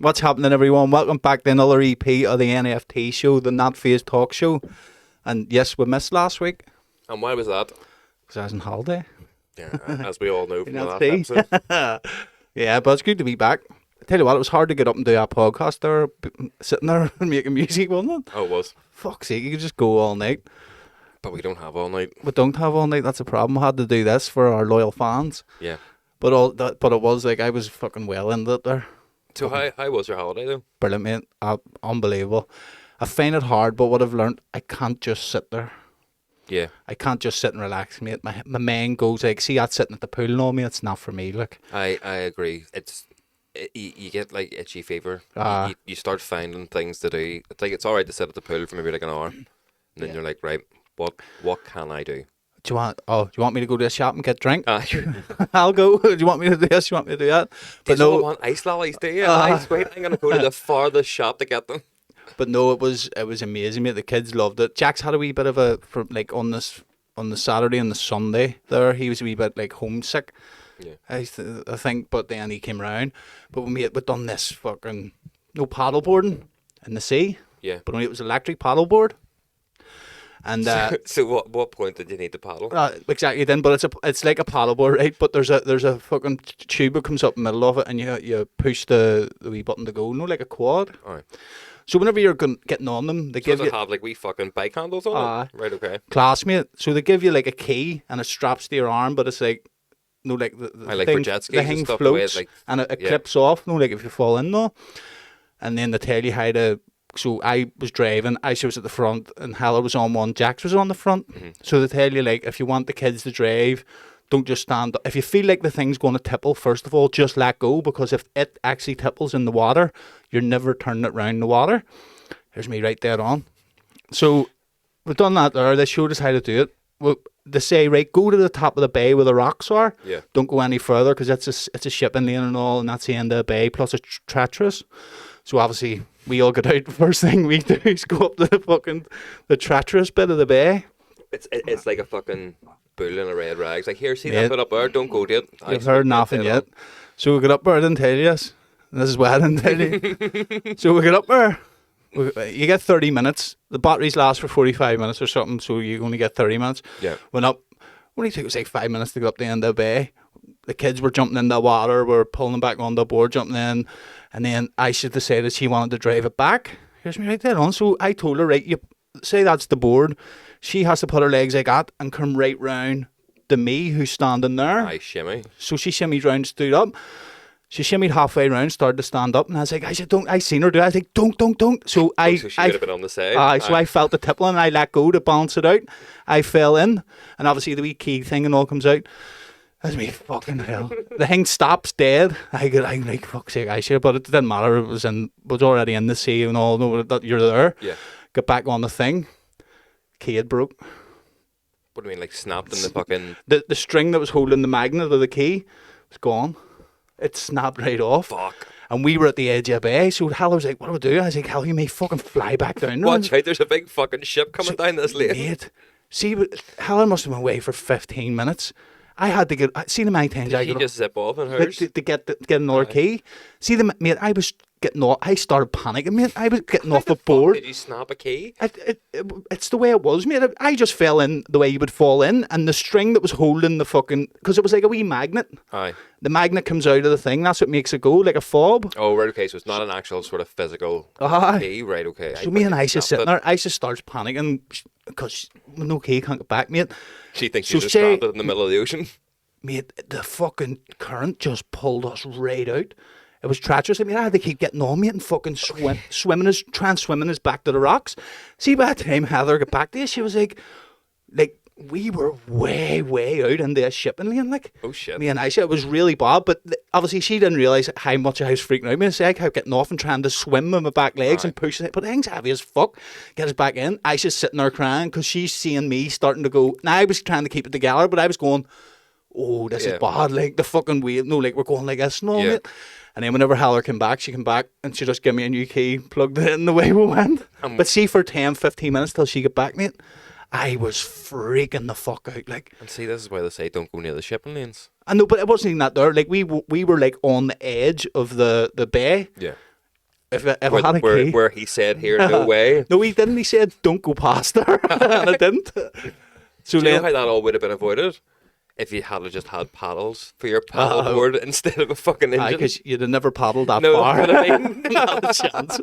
What's happening, everyone? Welcome back to another EP of the NFT Show, the Not Fazed Talkshow. And yes, we missed last week And why was that? because I was on holiday. Yeah, as we all know from the last see? episode. Yeah, but it's good to be back. I tell you what, it was hard to get up and do our podcast there, sitting there and making music, wasn't it? Oh, it was. Fuck's sake, you could just go all night. But we don't have all night. We don't have all night, that's a problem. I had to do this for our loyal fans. Yeah. But it was like, I was fucking well into it there. So how was your holiday though? Brilliant, mate. Unbelievable. I find it hard, but what I've learned, I can't just sit there. Yeah. I can't just sit and relax, mate. My mind goes like, see that sitting at the pool and all, mate, it's not for me, look. I agree. You get like itchy fever. Ah. You start finding things to do. It's like it's alright to sit at the pool for maybe like an hour. And then you're like, right, what can I do? Do you want me to go to the shop and get drink? But I'll go. Do you want me to do this? Do you want me to do that? but no, I want ice lollies, do you? Ice, wait, I'm gonna go to the farthest shop to get them. But no, it was amazing, mate. The kids loved it. Jack's had a wee bit of on the Saturday and the Sunday there, he was a wee bit like homesick. Yeah. I think, but then he came round. But we'd done this fucking no paddleboarding in the sea. Yeah. But only it was electric paddleboard. And So what point did you need to paddle? exactly then, but it's like a paddleboard, right? But there's a fucking tube that comes up in the middle of it, and you push the wee button to go, no, like a quad. Alright. So whenever you're getting on them, they So give does you it have like wee fucking bike handles on it? Right, okay. classmate. So they give you like a key, and it straps to your arm, but it's like no, like the like thing, for jet skis the and thing stuff, the way floats, it, like, and it yeah. clips off. No, like if you fall in though, and then they tell you how to. So I was driving, Aisha was at the front, and Heather was on one, Jax was on the front. Mm-hmm. So they tell you, like, if you want the kids to drive, don't just stand up. If you feel like the thing's going to tipple, first of all, just let go, because if it actually tipples in the water, you're never turning it round the water. Here's me right there on. So we've done that there. They showed us how to do it. Well, they say, right, go to the top of the bay where the rocks are. Yeah. Don't go any further, because it's a shipping lane and all, and that's the end of the bay, plus it's treacherous. So obviously, we all get out. The first thing we do is go up to the treacherous bit of the bay. It's like a fucking bull in a red rag. It's like, here, see that bit up there? Don't go to it. You've heard nothing yet. So we get up there, I didn't tell you this. This is why I didn't tell you. So we get up there. You get 30 minutes. The batteries last for 45 minutes or something, so you only get 30 minutes. Yeah. Went up. Only took us like 5 minutes to go up the end of the bay. The kids were jumping in the water. We were pulling them back on the board, jumping in. And then Aisha decided she wanted to drive it back. Here's me right there on. So I told her, right, you say that's the board. She has to put her legs like that and come right round to me, who's standing there. Aye, shimmy. So she shimmied round, stood up. She shimmied halfway round, started to stand up, and I was like, Aisha, don't. I seen her do it. I was like, don't. So So she would have been on the side. so I felt the tipple and I let go to balance it out. I fell in, and obviously the wee key thing and all comes out. That's me fucking hell. The thing stops dead. I'm like, fuck's sake, I should, but it didn't matter. It was already in the sea and all. No, that you're there. Yeah. Get back on the thing. Key had broke. What do you mean, like snapped in the fucking... The string that was holding the magnet of the key was gone. It snapped right off. Fuck. And we were at the edge of the bay, so Hal was like, what do I do? I was like, Hal, you may fucking fly back down. Watch out, there's a big fucking ship coming down this lane. Mate, see, Hal must have been away for 15 minutes. I had to get. See the many times I Did got you just zip off in hers? to get another key. See the mate. I was getting off. I started panicking, mate. I was getting off the board. Did you snap a key? It's the way it was, mate. I just fell in the way you would fall in, and the string that was holding the fucking, because it was like a wee magnet. Aye. The magnet comes out of the thing. That's what makes it go, like a fob. Oh, right, okay, so it's not an actual sort of physical Aye. key, right, okay. So me and Aisha sitting there. Aisha starts panicking because no key, can't get back, mate. She thinks So she's just say- stranded in the middle of the ocean. Mate, the fucking current just pulled us right out. It was treacherous. I mean, I had to keep getting on, mate, and fucking swimming us back to the rocks. See, by the time Heather got back to us, she was like, we were way out in the shipping lane, like. Oh, shit. Me and Aisha, it was really bad, but obviously she didn't realise how much I was freaking out. Me and I kept getting off and trying to swim with my back legs and pushing it, but the thing's heavy as fuck. Get us back in. Aisha's sitting there crying because she's seeing me starting to go. Now I was trying to keep it together, but I was going, oh, this is bad, like the fucking wave. No, like we're going like this, no, mate. And then whenever Heather came back, she came back and she just gave me a new key, plugged it in the way we went. But see, for 10, 15 minutes till she got back, mate, I was freaking the fuck out, like. And see, this is why they say don't go near the shipping lanes. I know, but it wasn't even that there. Like we were like on the edge of the bay. Yeah. if I had a key. Where he said, here, no way. No, he didn't. He said, don't go past there. And I didn't. So do you know how that all would have been avoided? If you had just had paddles for your paddle board instead of a fucking engine. Because you'd have never paddled that far. Not a chance.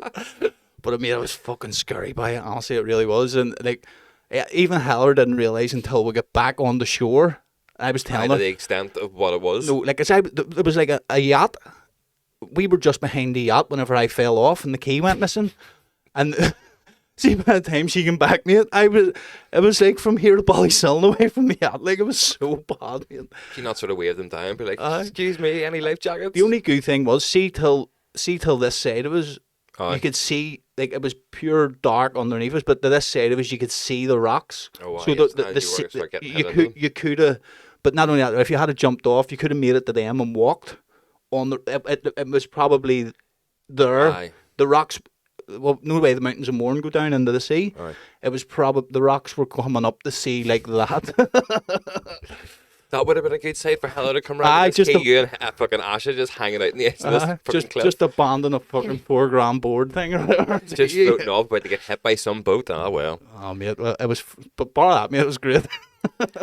But I mean, it was fucking scary by it. Honestly, it really was. And like, even Heller didn't realise until we got back on the shore. I was telling her the extent of what it was. No, like I said, there was like a yacht. We were just behind the yacht whenever I fell off and the key went missing. And see, by the time she came back, mate, it was like from here to Ballysillen away from the yacht. Like, it was so bad, mate. She not sort of wave them down, be like, excuse me, any life jackets? The only good thing was, see till this side of us, you could see, like, it was pure dark underneath us, but to this side of us, you could see the rocks. Oh, so you could have, but not only that, if you had jumped off, you could have made it to them and walked on the. It was probably there. Aye. The rocks. Well, no way the mountains of Mourne go down into the sea. Aye. It was probably the rocks were coming up the sea like that. That would have been a good sight for Heller to come round. Just you and fucking Asha just hanging out in the edge of this fucking cliff. Just abandon a fucking $4,000 board thing or whatever. Just floating off, about to get hit by some boat. Ah, well. Oh, mate, it was. But bar that, mate, it was great.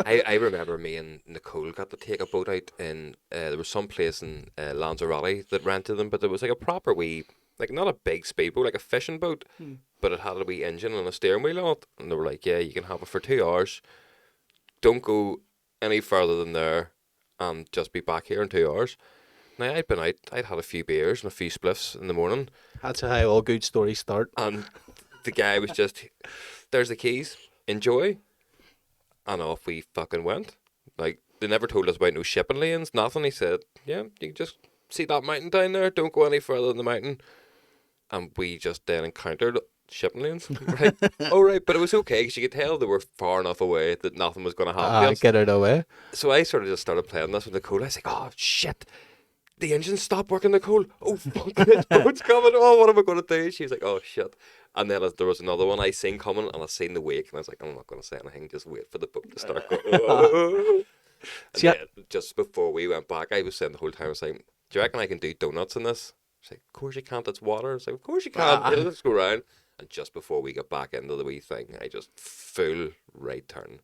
I remember me and Nicole got to take a boat out in. There was some place in Lanzarote that rented them, but there was like a proper wee, like not a big speedboat, like a fishing boat, but it had a wee engine and a steering wheel on it. And they were like, yeah, you can have it for 2 hours. Don't go any further than there and just be back here in 2 hours. Now, I'd been out, I'd had a few beers and a few spliffs in the morning. That's how all good stories start. And the guy was just, there's the keys, enjoy. And off we fucking went. Like, they never told us about no shipping lanes, nothing. He said, yeah, you can just see that mountain down there, don't go any further than the mountain. And we just then encountered shipping lanes. Right. Oh, right, but it was okay because you could tell they were far enough away that nothing was going to happen. Get out of the way. So I sort of just started playing this with Nicole. I was like, oh, shit. The engine stopped working, Nicole. Oh, fuck, this boat's coming. Oh, what am I going to do? She was like, oh, shit. And then there was another one I seen coming, and I seen the wake, and I was like, I'm not going to say anything. Just wait for the boat to start going. And then, just before we went back, I was saying the whole time, I was like, do you reckon I can do donuts in this? She's like, of course you can't. It's water. I was like, of course you can't. Yeah, let's go around. And just before we got back into the wee thing, I just full right turn,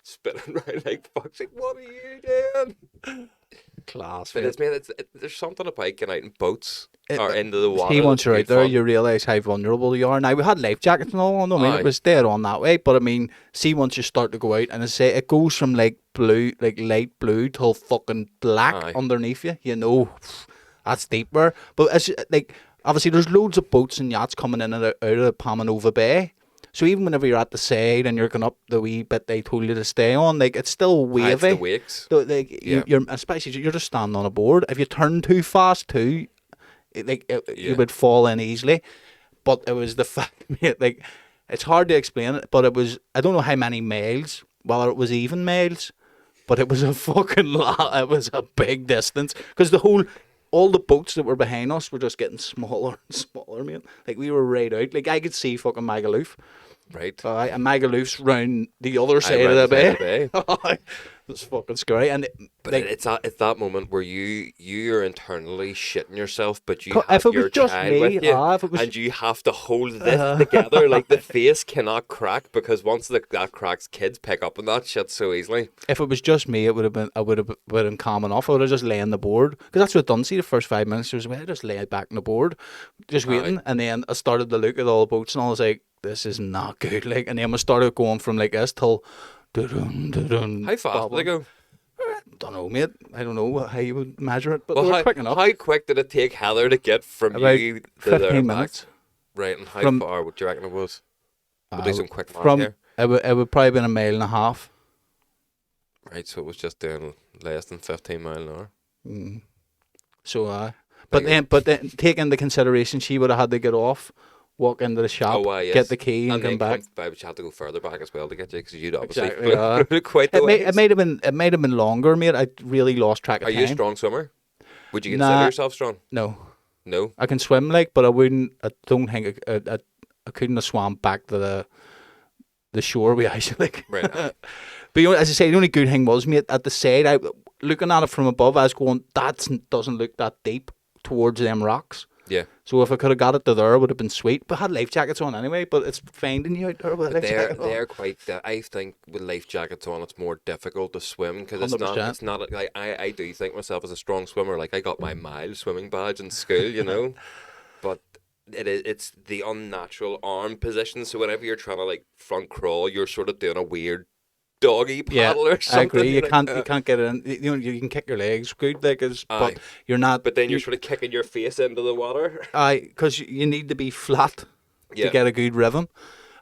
spinning around like fuck's like, what are you doing? Class. But there's something about getting out in boats or into the water. See, once you're out there, you realise how vulnerable you are. Now, we had life jackets and all on them. I mean, it was dead on that way. But I mean, see, once you start to go out, and I say it goes from like blue, like light blue, till fucking black underneath you. You know, that's deeper. But it's like, obviously, there's loads of boats and yachts coming in and out of Palmanova Bay. So even whenever you're at the side and you're going up the wee bit they told you to stay on, like, it's still wavy. It's the wakes. So, like, you're especially you're just standing on a board. If you turn too fast too, you would fall in easily. But it was the fact, mate, like, it's hard to explain it, but it was, I don't know how many miles, whether it was even miles, but it was a fucking lot. It was a big distance because all the boats that were behind us were just getting smaller and smaller, mate. Like, we were right out. Like, I could see fucking Magaluf. Right. And Magaloof's round the other side of the bay. It's fucking scary. But like, it's that moment where you're internally shitting yourself, but you have your child with you, and you have to hold this together. Like, the face cannot crack, because once that cracks, kids pick up on that shit so easily. If it was just me, I would have been calm enough. I would have just lay on the board, because that's what I done. See, the first 5 minutes, I just lay back on the board, just waiting, and then I started to look at all the boats, and I was like, this is not good. Like, and then we started going from like this till. How fast did they go? I don't know, mate. I don't know how you would measure it, but they were quick enough. How quick did it take Heather to get from about you to 15 minutes. Right, and how far would you reckon it was? We'll do some quick math here. It would probably been 1.5 miles. Right, so it was just doing less than 15 miles an hour. Mm. So, but then take into consideration she would have had to get off, walk into the shop, get the key, and come back. But you had to go further back as well to get you, because you'd obviously quite the way. It might have been longer, mate. I really lost track of time. Are you a strong swimmer? Would you consider yourself strong? No. I can swim, like, but I wouldn't. I don't think I couldn't have swam back to the shore with ice, like. Right. But as I say, the only good thing was, mate, at the side, looking at it from above, I was going, that doesn't look that deep towards them rocks. Yeah. So if I could have got it to there, it would have been sweet. But I had life jackets on anyway. But it's finding you out there with a life jacket on. They're quite. I think with life jackets on, it's more difficult to swim because it's 100%. not. It's not like I do think myself as a strong swimmer. Like I got my mile swimming badge in school, you know, but it's the unnatural arm position. So whenever you're trying to like front crawl, you're sort of doing a weird doggy paddle or something. I agree. You like, can't get it in. You know, you can kick your legs good, like, but you're not. But then you're sort of kicking your face into the water. Because you need to be flat Yeah. to get a good rhythm.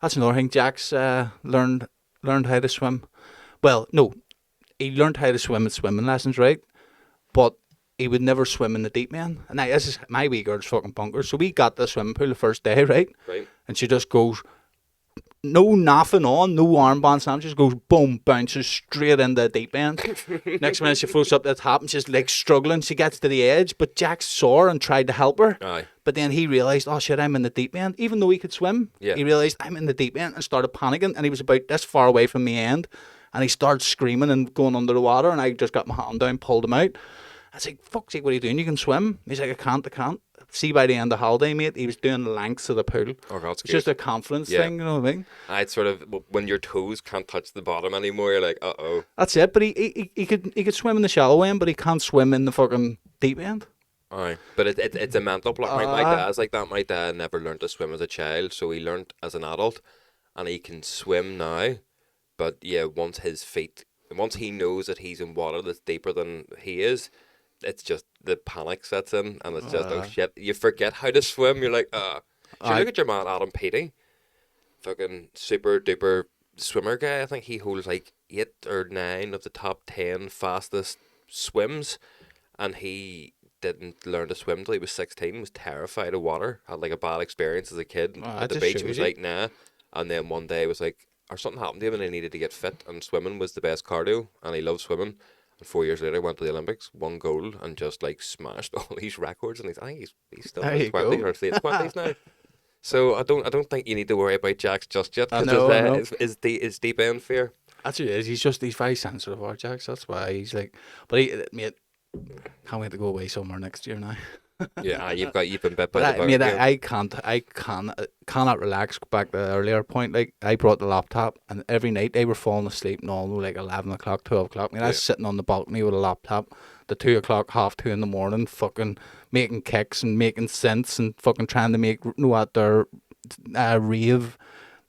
That's another thing. Jack's learned how to swim. Well, no, he learned how to swim at swimming lessons, right? But he would never swim in the deep end. And this is my wee girl's fucking bonkers. So we got the swimming pool the first day, right? Right. And she just goes, no nothing on, no armband slam, just goes boom, bounces straight into the deep end. Next minute she floats up the top and she's like struggling. She gets to the edge, but Jack saw her and tried to help her. Aye. But then he realised, oh shit, I'm in the deep end. Even though he could swim, he realised I'm in the deep end and started panicking. And he was about this far away from the end. And he started screaming and going under the water. And I just got my hand down, pulled him out. I was like, fuck's sake, what are you doing? You can swim. He's like, I can't. See, by the end of holiday, mate, he was doing the lengths of the pool. Oh, God, it's just a confidence thing, you know what I mean? I'd sort of, when your toes can't touch the bottom anymore, you're like, uh-oh. That's it, but he could swim in the shallow end, but he can't swim in the fucking deep end. Aye, but it's a mental block. My dad's like that. My dad never learned to swim as a child, so he learned as an adult, and he can swim now. But yeah, once he knows that he's in water that's deeper than he is, it's just the panic sets in, and it's just oh shit, you forget how to swim. You're like, So look at your man Adam Peaty, fucking super duper swimmer guy. I think he holds like 8 or 9 of the top 10 fastest swims, and he didn't learn to swim till he was 16. Was terrified of water. Had like a bad experience as a kid at the beach. He was like, nah, and then one day was like, or something happened to him, and he needed to get fit, and swimming was the best cardio, and he loved swimming. And 4 years later, went to the Olympics, won gold, and just like smashed all these records. And I think he's still in his 20s or late 20s now. So I don't think you need to worry about Jax just yet. I know. Is deep end fear. That's what it is. He's very sensitive about Jax. That's why he's like. But mate, can't wait to go away somewhere next year now. Yeah, you've been bit by the bug. Mate, I cannot relax. Back to the earlier point, like I brought the laptop, and every night they were falling asleep and all, like 11 o'clock, 12 o'clock. I mean, I was sitting on the balcony with a laptop, the 2 o'clock, 2:30 in the morning, fucking making kicks and making synths and fucking trying to make their rave,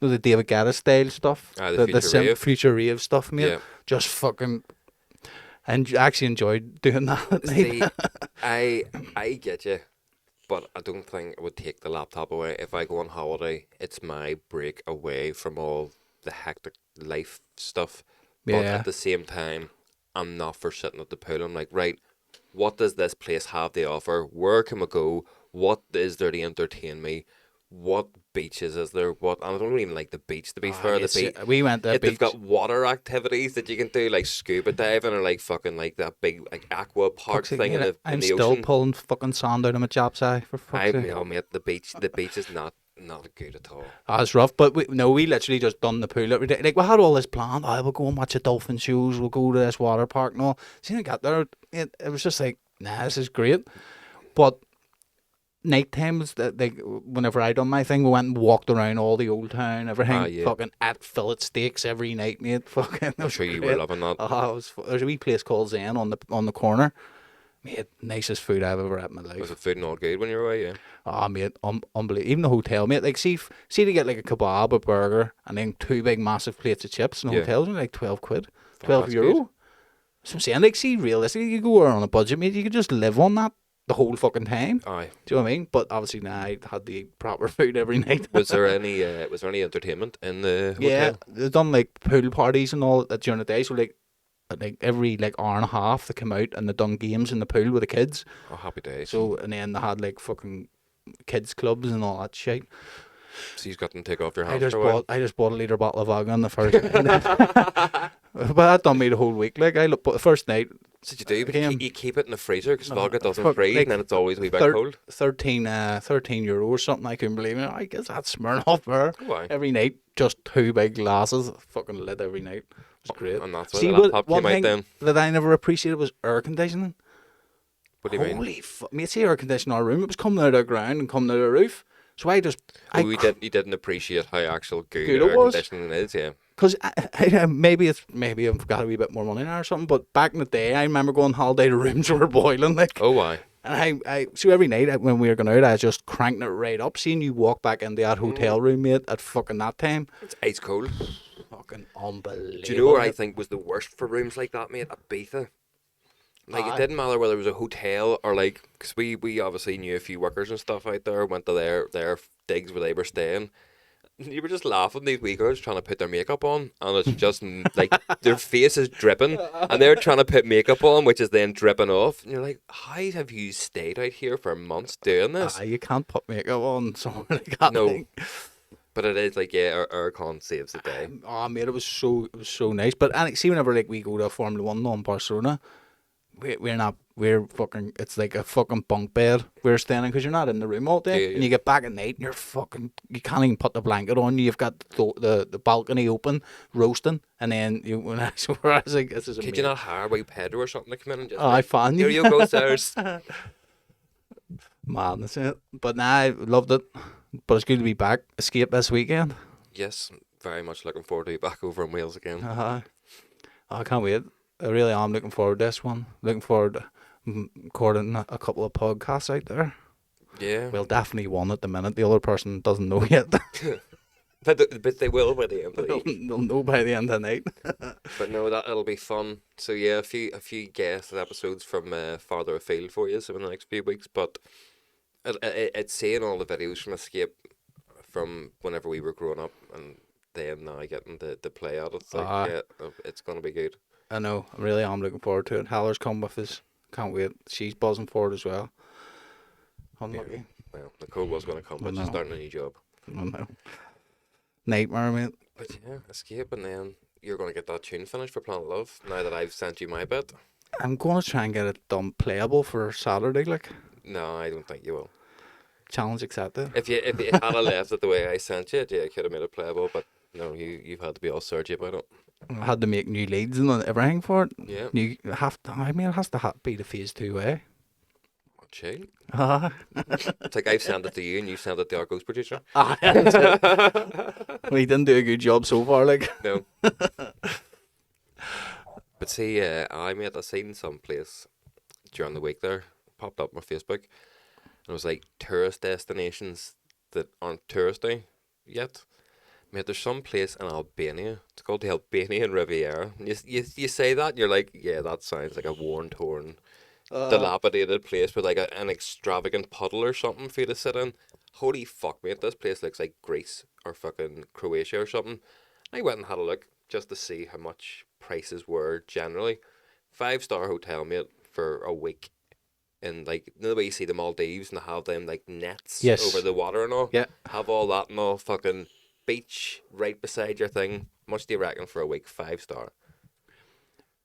the David Guetta style stuff, the future rave stuff, mate. Yeah. Just fucking. And actually enjoyed doing that at night. See, I get you, but I don't think I would take the laptop away. If I go on holiday, it's my break away from all the hectic life stuff. But at the same time, I'm not for sitting at the pool. I'm like, right, what does this place have to offer? Where can I go? What is there to entertain me? What beaches is there? And I don't even like the beach, to be fair. The beach. We went to the beach. They've got water activities that you can do, like scuba diving or like fucking like that big like aqua park thing in the I'm ocean. still pulling fucking sand out of my job's eye for fuck's sake. Mate, the beach is not good at all. It's rough, but we literally just done the pool every day. Like, we had all this planned. We'll go and watch the dolphin shows. We'll go to this water park and all. See, I got there, it was just like, nah, this is great. But night times, whenever I done my thing, we went and walked around all the old town, everything. Fucking at fillet steaks every night, mate. Fucking. I'm sure you were loving that. There's a wee place called Zen on the corner. Mate, nicest food I've ever had in my life. Was the food not good when you were away? Yeah. Mate, unbelievable. Even the hotel, mate. Like, see to get like a kebab, a burger, and then 2 big massive plates of chips in the hotels, only like 12 quid, €12. Good. So I'm saying, like, see, realistically, you go on a budget, mate. You could just live on that the whole fucking time. Aye. Do you know what I mean? But obviously now I had to eat proper food every night. Was there any entertainment in the hotel? Yeah, they've done like pool parties and all during the day. So like every like hour and a half they come out and they done games in the pool with the kids. Oh, happy days. So and then they had like fucking kids clubs and all that shit. So you've got to take off your hat. I just bought a litre bottle of vodka on the first night. But that done me the whole week. Like but the first night. So you do? You keep it in the freezer because vodka doesn't freeze, like, and then it's always a wee bit cold. 13 euro or something. I couldn't believe it. I guess that's Smirnoff there. Why? Every night, just 2 big glasses, fucking lit every night. It was great. And that's why the laptop came out then. That I never appreciated was air conditioning. What do you mean? Holy fuck. Mate, see air conditioning in our room. It was coming out of the ground and coming out of the roof. So I just... You didn't appreciate how actual good it air was. conditioning is, yeah. Because maybe I've got a wee bit more money now or something, but back in the day, I remember going on holiday to rooms that were boiling. Like, Oh, why? and so every night when we were going out, I was just cranking it right up. Seeing you walk back into that hotel room, mate, at fucking that time. It's ice cold. Fucking unbelievable. Do you know where I think was the worst for rooms like that, mate? Ibiza. Like, it didn't matter whether it was a hotel or, like, because we obviously knew a few workers and stuff out there, went to their digs where they were staying. You were just laughing, these wee girls trying to put their makeup on, and it's just, like, their face is dripping, and they're trying to put makeup on, which is then dripping off. And you're like, how have you stayed out here for months doing this? You can't put makeup on somewhere like that. No. But it is like, yeah, aircon saves the day. Oh, mate, it was so nice. But see, whenever like we go to Formula 1 on Barcelona, we're fucking, it's like a fucking bunk bed we're staying in because you're not in the room all day. Yeah. And you get back at night and you can't even put the blanket on. You've got the balcony open, roasting. And then I was like, this is amazing. Could you not hire a wee Pedro or something to come in and just, I found you. here you go, sirs. Man, that's it. But nah, I loved it. But it's good to be back. Escape this weekend. Yes, very much looking forward to be back over in Wales again. I can't wait. I really am looking forward to this one. Looking forward to recording a couple of podcasts out there. Yeah. Well, definitely one at the minute. The other person doesn't know yet. But they will by the end of the week. They'll know by the end of the night. But no, it'll be fun. So yeah, a few guest episodes from farther afield for you, so in the next few weeks. But it's seeing all the videos from Escape from whenever we were growing up, and then now getting to play at it. It's like, yeah, it's gonna be good. I know. I really am looking forward to it. Heller's come with us. Can't wait. She's buzzing for it as well. Unlucky. Yeah. Well, Nicole was gonna come, but she's starting a new job. I know. Nightmare, mate. But yeah, Escape, and then you're gonna get that tune finished for Planet Love. Now that I've sent you my bit. I'm going to try and get it done playable for Saturday, like. No, I don't think you will. Challenge accepted. If you had left it the way I sent you, yeah, I could have made it playable, but no, you've had to be all Sergi about it. I had to make new leads and everything for it. Yeah. You have to. I mean, it has to be the phase 2 way. Chill. It's like I've sent it to you and you sent it to our ghost producer. We didn't do a good job so far, like. No. But see, I seen some place during the week there, popped up on my Facebook, and it was like tourist destinations that aren't touristy yet. Mate, there's some place in Albania. It's called the Albanian Riviera. And you say that and you're like, yeah, that sounds like a worn, torn, dilapidated place with like an extravagant puddle or something for you to sit in. Holy fuck, mate, this place looks like Greece or fucking Croatia or something. I went and had a look just to see how much prices were generally. 5-star hotel, mate, for a week. And like, you know the way you see the Maldives and they have them like nets over the water and all? Yeah. Have all that and all, fucking beach right beside your thing. Much do you reckon for a week? 5-star.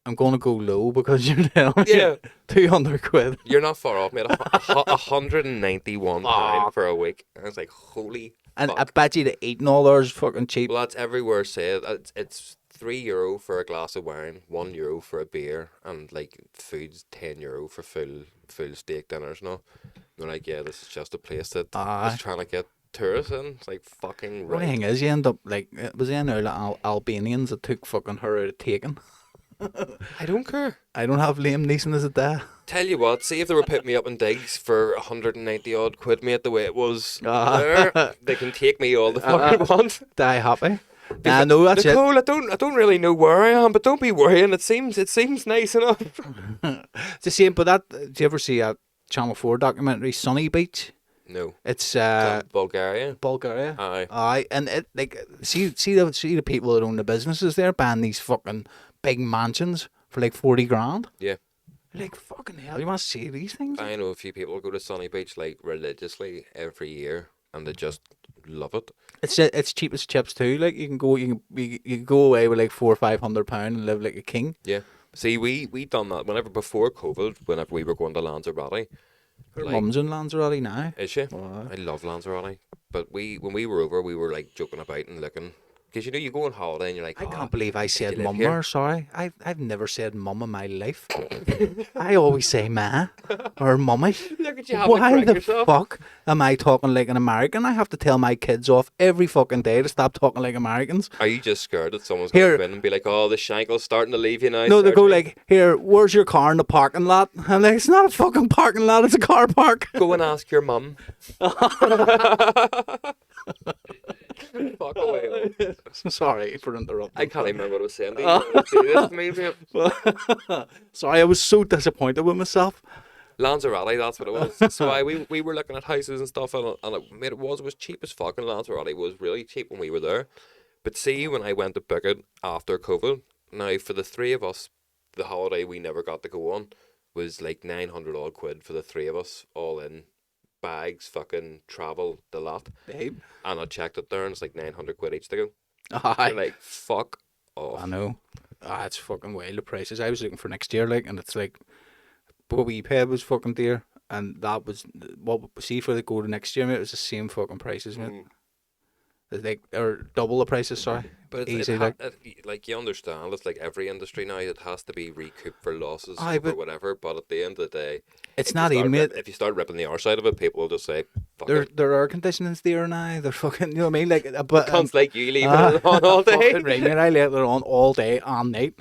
I'm going to go low because you're telling me. Yeah. 200 quid. You're not far off, mate. £191 for a week. And it's like, holy And fuck. I bet you the eating all there is fucking cheap. Well, that's everywhere said. It's €3 for a glass of wine, €1 for a beer, and like food's €10 for full steak dinners and all. They're like, yeah, this is just a place that is trying to get tourists in. It's like fucking right. The thing is, you end up like, it was in Albanians that took fucking her out of Taken. I don't care. I don't have Liam Neeson as a dad. Tell you what, see if they were putting me up in digs for 190 odd quid, mate, the way it was there, they can take me all the fucking want. Die happy. I know that's Nicole, it. I don't really know where I am, but don't be worrying. It seems nice enough. It's the same, but did you ever see a Channel 4 documentary, Sunny Beach? No. It's Bulgaria. Bulgaria. Aye. And it like see the people that own the businesses there buying these fucking big mansions for like 40 grand. Yeah. Like fucking hell, you want to see these things? I know a few people go to Sunny Beach like religiously every year, and they just love it. It's cheap as chips too. Like you can go away with like £400 or £500 and live like a king. Yeah. See, we done that before COVID. Whenever we were going to Lanzarote. Her mum's in Lanzarote now. Is she? Wow. I love Lanzarote. But when we were over, we were like joking about and looking, Because, you know, you go on holiday and you're like, I can't believe I said you live mum here? there, sorry. I've never said mum in my life. I always say ma or mummy. Look at you having to Why correct the yourself. fuck am I talking like an American? I have to tell my kids off every fucking day to stop talking like Americans. Are you just scared that someone's going Here- to come in and be like, oh, the shankle's starting to leave you now? No, they go Sergi? like, here, where's your car in the parking lot? I'm like, it's not a fucking parking lot, it's a car park. Go and ask your mum. Fuck away. Sorry for interrupting. I can't even remember what I was saying. Do you this to me, mate? Sorry, I was so disappointed with myself. Lanzarote, that's what it was. So we were looking at houses and stuff, and it was cheap as fuck. And Lanzarote was really cheap when we were there. But see, when I went to book it after COVID, now for the three of us, the holiday we never got to go on was like 900 odd quid for the three of us, all in. Bags, fucking travel, the lot. Babe. And I checked it there and it's like 900 quid each to go. Aye. You're like, fuck off. I know. It's fucking wild, the prices. I was looking for next year, like, and it's like, what we paid was fucking dear, and that was, what, see, for the go to next year, mate, it was the same fucking prices, mate. It's like, or double the prices, sorry. But it's, Easy, like, you understand, it's like every industry now, it has to be recouped for losses Aye, or but whatever, but at the end of the day, it's if not you even, start mate. if you start ripping the arse out of it, people will just say, fuck Their it. air conditioning's there now. They're fucking, you know what I mean? Like, but Cunts like you leaving it on all day. Fucking right, mate. I let it on all day and night.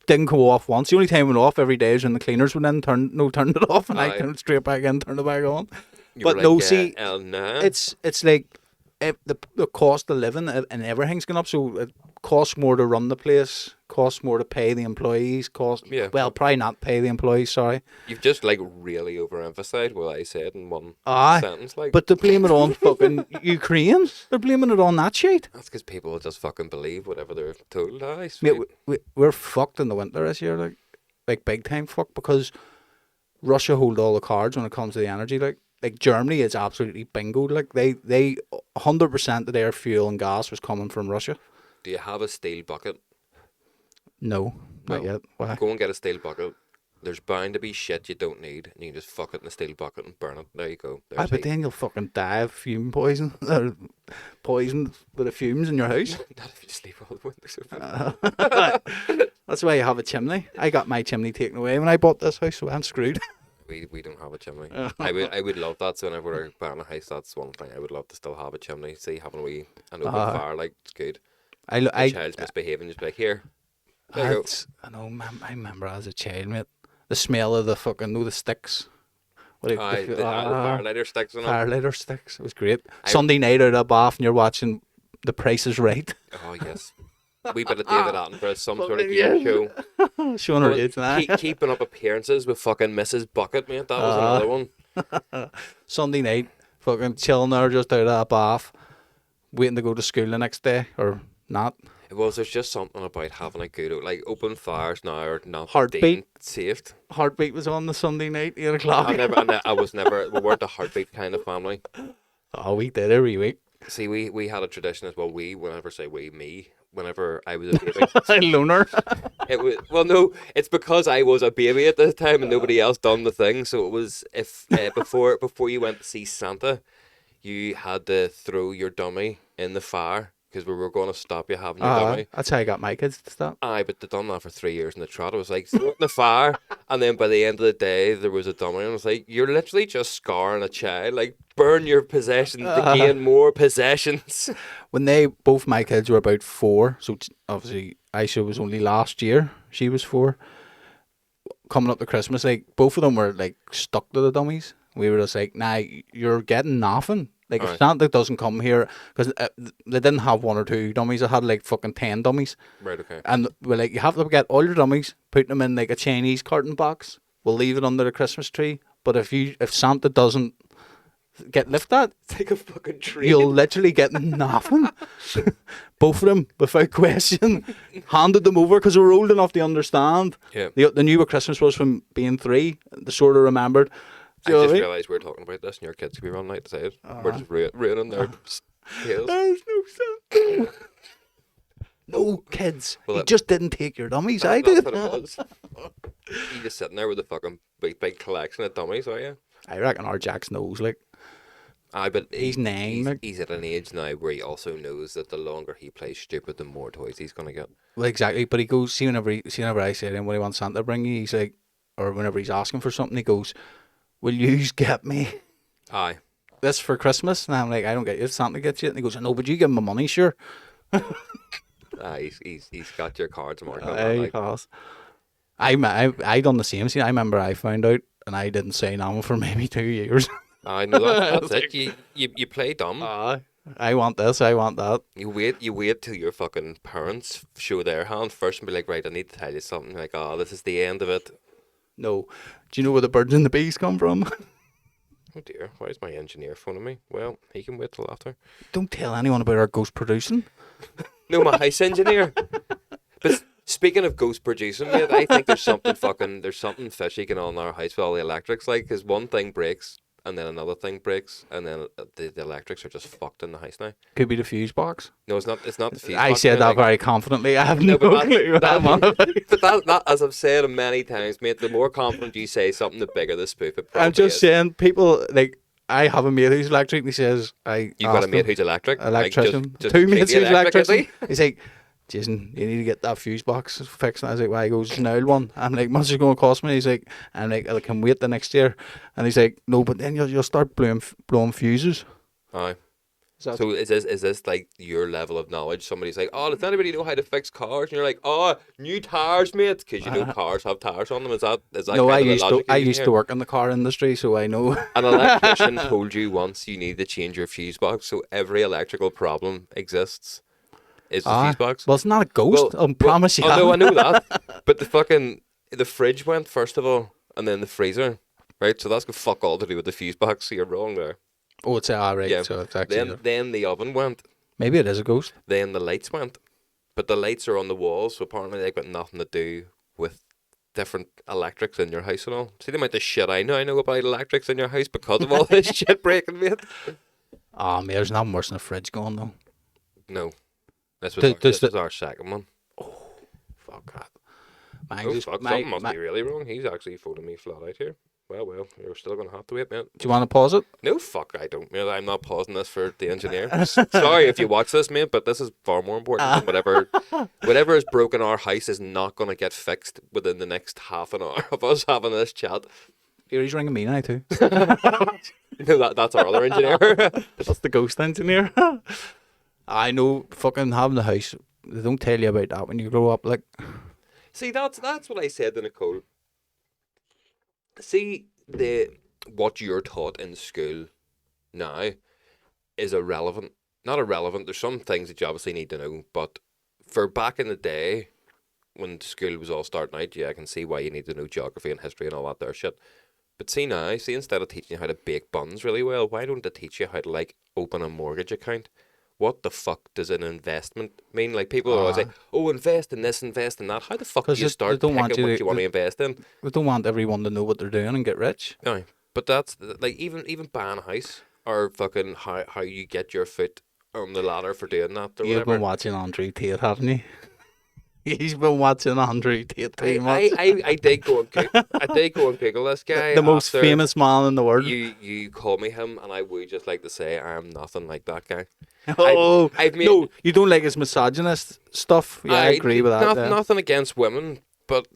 Didn't go off once. The only time it went off every day is when the cleaners went in, turned it off, and I Aye. turned it straight back in, turned it back on. You But were no, like, see, nah. it's like the cost of living and everything's gone up, so it costs more to run the place, costs more to pay the employees, Yeah. well, probably not pay the employees, sorry. You've just like really overemphasized what I said in one Aye. sentence. Like, But to blame it on fucking Ukraine, they're blaming it on that shit. that's because people will just fucking believe whatever they're told. Aye, Mate, sweet. we're fucked in the winter this year, like big time fucked, because Russia hold all the cards when it comes to the energy. Like Germany is absolutely bingo. Like they 100% of their fuel and gas was coming from Russia. Do you have a steel bucket? No, not No. yet. Why? Go and get a steel bucket. There's bound to be shit you don't need, and you can just fuck it in a steel bucket and burn it. There you go. Aye, There's but heat. then you'll fucking die of fume poison or poison with the fumes in your house. Not if you sleep all the winter. So That's why you have a chimney. I got my chimney taken away when I bought this house, so I'm screwed. we don't have a chimney. I would love that. So whenever we're buying a house, that's one thing I would love to still have a chimney. See, having an open fire, like, it's good. The child's misbehaving, just be like, here. There you go. I know, man. I remember as a child, mate, the smell of the fucking, the sticks. What Aye, the fire lighter sticks and all. fire lighter sticks. It was great. Sunday night out of bath and you're watching The Price is Right. Oh, yes. We bit of David Attenborough, some sort of game show. Showing her Well, age now. keeping up appearances with fucking Mrs. Bucket, mate. That was another one. Sunday night, fucking chilling there just out of a bath, waiting to go to school the next day, or not. It was. There's just something about having a good, like, open fires now are not Heartbeat. deemed saved. Heartbeat was on the Sunday night, 8 o'clock. I was never, we weren't a heartbeat kind of family. Oh, we did every week. See, we had a tradition as well. Whenever I was a baby. Loner. It was, well, no, it's because I was a baby at this time and nobody else done the thing. So it was, if before you went to see Santa, you had to throw your dummy in the fire because we were going to stop you having your dummy. That's how I got my kids to stop. Aye, but they done that for 3 years in the trot. It was like, throw it in the fire, and then by the end of the day, there was a dummy, and I was like, you're literally just scarring a child. Like, burn your possessions to gain more possessions. When both my kids were about 4, so obviously Aisha was only last year, she was 4. Coming up to Christmas, like, both of them were, like, stuck to the dummies. We were just like, nah, you're getting nothing. Like, if Santa doesn't come here, because they didn't have 1 or 2 dummies, they had like fucking 10 dummies. Right, okay. And we're like, you have to get all your dummies, put them in like a Chinese carton box. We'll leave it under the Christmas tree. But if Santa doesn't get lifted, Take a fucking tree. you'll literally get nothing. Both of them, without question, handed them over because they were old enough to understand. Yeah. They knew what Christmas was from being 3. They sort of remembered. I just realised we were talking about this and your kids could be running out to say it. We're just ruining their tales. There's no sense. No, kids. Well, You just didn't take your dummies. I That's did. what it was. You just sitting there with a fucking big collection of dummies, are you? I reckon our Jack's knows, like, But He's 9. Like. He's at an age now where he also knows that the longer he plays stupid, the more toys he's gonna get. Well, exactly. But he goes, see, whenever I say to him what he wants Santa to bring you, he's like, or whenever he's asking for something, he goes, "Will you get me Aye. this for Christmas?" And I'm like, "I don't get you. Santa gets you." And he goes, "No, but you give him my money, sure." He's got your cards marked on Aye, that. Like. I done the same. See, I remember I found out and I didn't say nothing for maybe 2 years. I know that's it. You play dumb. I want this, I want that. You wait till your fucking parents show their hand first and be like, right, I need to tell you something. Like, this is the end of it. No. Do you know where the birds and the bees come from? Oh dear, why is my engineer phoning me? Well, he can wait till after. Don't tell anyone about our ghost producing. No, my house engineer. But speaking of ghost producing, mate, I think there's something fishy going on in our house with all the electrics. Like, because one thing breaks, and then another thing breaks, and then the electrics are just fucked in the house now. Could be the fuse box. No, it's not the fuse I box. said that very confidently. I have no clue what I'm on about. But that, as I've said many times, mate, the more confident you say something, the bigger the spoof it probably I'm just is. saying, people, like, I have a mate who's electric, and he says, You've got a mate who's electrician? Like, Just 2 mates who's electrician. is He's like, "Jason, you need to get that fuse box fixed." And I was like, "Why?" He goes, "An old one." I'm like, "Much is going to cost me?" He's like, "I'm like, I can wait the next year." And he's like, "No, but then you'll start blowing fuses." Aye. So is this like your level of knowledge? Somebody's like, "Oh, does anybody know how to fix cars?" And you're like, "Oh, new tires, mate," because you know cars have tires on them. Is that no? Kind of I used to work in the car industry, so I know. An electrician told you once you need to change your fuse box, so every electrical problem exists. Is the fuse box? Well, it's not a ghost. I promise you. Oh no, I know that. But the fridge went first of all, and then the freezer, right? So that's got fuck all to do with the fuse box. So you're wrong there. Oh, it's alright. Yeah. So it's actually Then the oven went. Maybe it is a ghost. Then the lights went, but the lights are on the walls, so apparently they've got nothing to do with different electrics in your house and all. See the amount of shit I know about electrics in your house because of all this shit breaking, mate. Mate, there's nothing worse than a fridge going though. No. This was our second one. Oh, fuck that. Something must be really wrong. He's actually phoning me flat out here. Well, you're still going to have to wait, mate. Do you want to pause it? No, fuck, I don't, mate. I'm not pausing this for the engineer. Sorry if you watch this, mate, but this is far more important than whatever has broken our house is not going to get fixed within the next half an hour of us having this chat. Here, he's ringing me now too. No, that's our other engineer. That's the ghost engineer. I know, fucking having the house, they don't tell you about that when you grow up, like. See, that's what I said to Nicole. See, what you're taught in school now is irrelevant. Not irrelevant. There's some things that you obviously need to know, but for back in the day, when school was all starting out, yeah, I can see why you need to know geography and history and all that there shit. But see now, instead of teaching you how to bake buns really well, why don't they teach you how to, like, open a mortgage account? What the fuck does an investment mean? Like, people are always like, oh, invest in this, invest in that. How the fuck do you start picking what you want to invest in? We don't want everyone to know what they're doing and get rich. No, but that's, like, even buying a house or fucking how you get your foot on the ladder for doing that or You've whatever. been watching Andrew Tate, haven't you? He's been watching Andrew Tate too much. I did go and Google this guy. The most famous man in the world. You call me him, and I would just like to say I am nothing like that guy. Oh, no, you don't like his misogynist stuff. Yeah, I agree with that. Nothing against women, but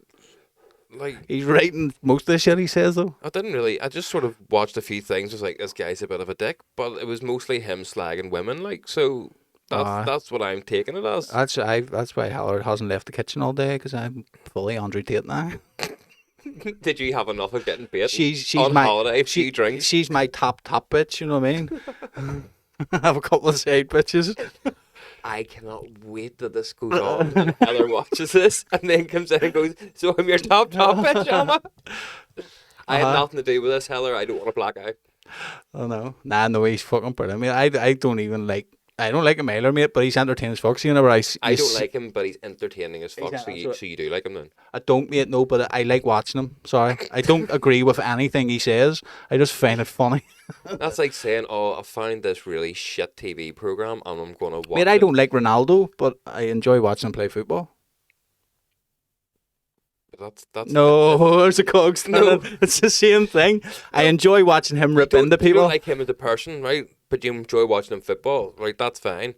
like he's writing most of the shit he says though. I just sort of watched a few things. Just like, this guy's a bit of a dick, but it was mostly him slagging women. Like, so that's what I'm taking it as. That's why Howard hasn't left the kitchen all day, because I'm fully Andrew Tate now. Did you have enough of getting bait? She's on my holiday, a few drinks. She's my top bitch. You know what I mean? I have a couple of side bitches. I cannot wait till this goes on and Heather watches this and then comes in and goes, so I'm your top bitch, Emma. I had nothing to do with this, Heather. I don't want a black eye. Oh no. No, he's fucking brilliant. I mean, I don't like him either, mate, but he's entertaining as fuck. See, whenever I don't like him, but he's entertaining as fuck, so you do like him then? I don't, mate, no, but I like watching him. Sorry. I don't agree with anything he says. I just find it funny. That's like saying, I found this really shit TV programme and I'm going to watch it. Mate, I don't like Ronaldo, but I enjoy watching him play football. That's No, there's a cogs. No, it's the same thing. I enjoy watching him rip into You people. don't like him as a person, right? But you enjoy watching him football, right? That's fine.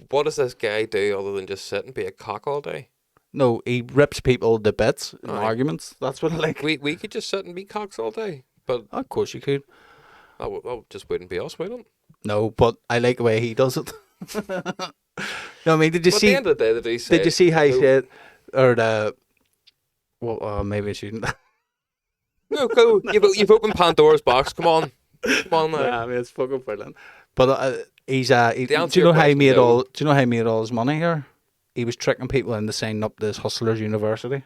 What does this guy do other than just sit and be a cock all day? No, he rips people to bits in Aye. arguments. That's what I like. We could just sit and be cocks all day, but Of course you could. that just wouldn't be us, would it? No, but I like the way he does it. No, I mean, did you But see? at the end of the day, did he say? Did you see how he said, or the? Well, maybe I shouldn't. No, go. You've opened Pandora's box. Come on now. Yeah, I mean, it's fucking brilliant. But he's do answer you your know how he question, made no. all? Do you know how he made all his money here? He was tricking people into signing up to this Hustlers University.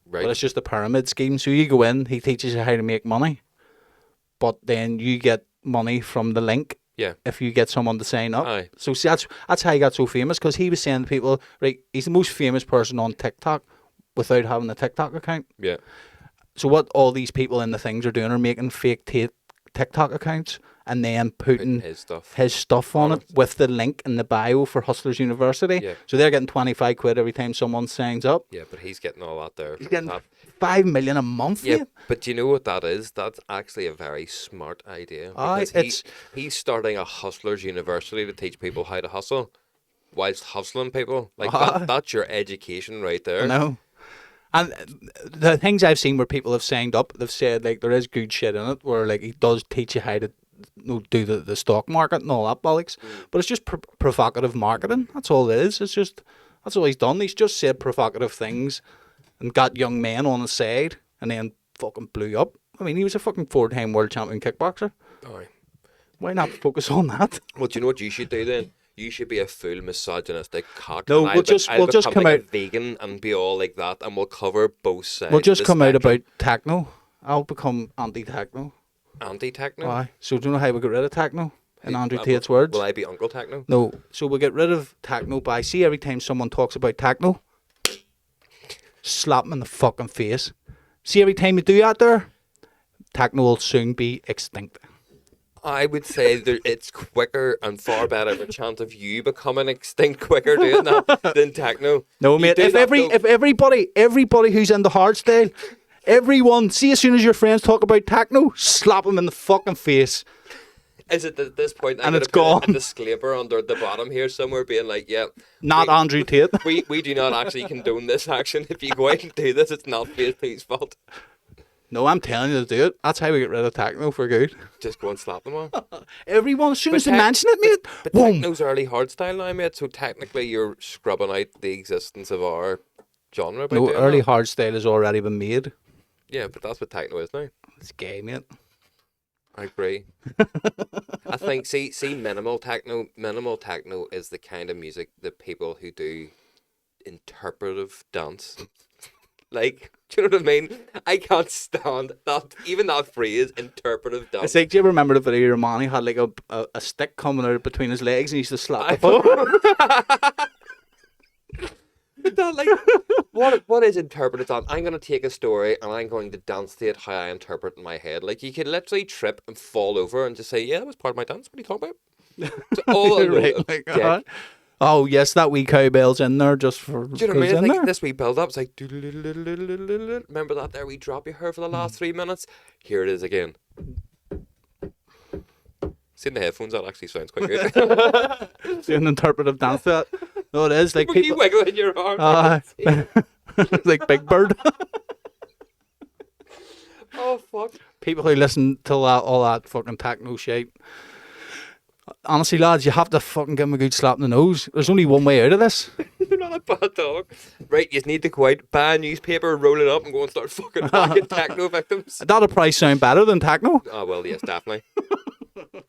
Right. But it's just a pyramid scheme. So you go in, he teaches you how to make money, but then you get money from the link. Yeah. If you get someone to sign up. Aye. So see, that's how he got so famous, because he was saying to people, right, he's the most famous person on TikTok without having a TikTok account. Yeah. So what all these people in the things are doing are making fake TikTok accounts and then putting His stuff. his stuff on it with the link in the bio for Hustlers University. Yeah. So they're getting 25 quid every time someone signs up. Yeah, but he's getting all that there. He's getting 5 million a month. Yeah, mate. but do you know what that is? That's actually a very smart idea. Aye, Because he's starting a Hustlers University to teach people how to hustle whilst hustling people. Like, that's your education right there. No. And the things I've seen where people have signed up, they've said, like, there is good shit in it, where, like, he does teach you how to do the stock market and all that bollocks. But it's just provocative marketing. That's all it is. That's all he's done. He's just said provocative things and got young men on his side and then fucking blew up. I mean, he was a fucking 4-time world champion kickboxer. Aye. Why not focus on that? Well, do you know what you should do then? You should be a full misogynistic cock. No, and we'll just become come like out- a vegan and be all like that, and we'll cover both sides. We'll just of the come out spectrum. about techno. I'll become anti-techno. Anti-techno. Aye. So do you know how we get rid of techno? In Andrew Will- Tate's words? Will I be Uncle Techno? No. So we'll get rid of techno by, see, every time someone talks about techno, slap them in the fucking face. See, every time you do that there, techno will soon be extinct. I would say that it's quicker and far better of a chance of you becoming extinct quicker doing that than techno. No, You mate. do If that everybody who's into hardstyle, everyone, see, as soon as your friends talk about techno, slap them in the fucking face. Is it at this point? And I'm it's gonna put gone. a disclaimer under the bottom here somewhere, being like, "Yeah, Not we, Andrew Tate. we do not actually condone this action. If you go out and do this, it's not PSP's fault. No, I'm telling you to do it. That's how we get rid of techno for good. Just go and slap them on." Everyone, as soon But as they mention it, mate, But boom. techno's early hardstyle now, mate. So technically, you're scrubbing out the existence of our genre. By No, doing early that. hardstyle has already been made. Yeah, but that's what techno is now. It's gay, mate. I agree. I think see minimal techno is the kind of music that people who do interpretive dance like, do you know what I mean? I can't stand that, even that phrase, interpretive dance. It's like, do you ever remember the video where Manny had like a stick coming out between his legs and he used to slap the phone? That, like, what is interpretive dance? I'm going to take a story and I'm going to dance to it how I interpret in my head. Like, you could literally trip and fall over and just say, "Yeah, that was part of my dance. What are you talking about?" It's all You're right, like, oh yes, that wee cowbell's in there just for. Do you know what I mean? in It's there. like this wee build up. It's like, remember that there wee drop you heard for the last 3 minutes? Here it is again. See, in the headphones, that actually sounds quite good. Doing interpretive dance to that. No, it is like Were you people. wiggling your arm? Like Big Bird. Oh, fuck. People who listen to all that fucking techno shit. Honestly, lads, you have to fucking give them a good slap in the nose. There's only one way out of this. You're not a bad dog. Right, you need to go out, buy a newspaper, roll it up, and go and start fucking whacking techno victims. That'll probably sound better than techno. Oh, well, yes, definitely.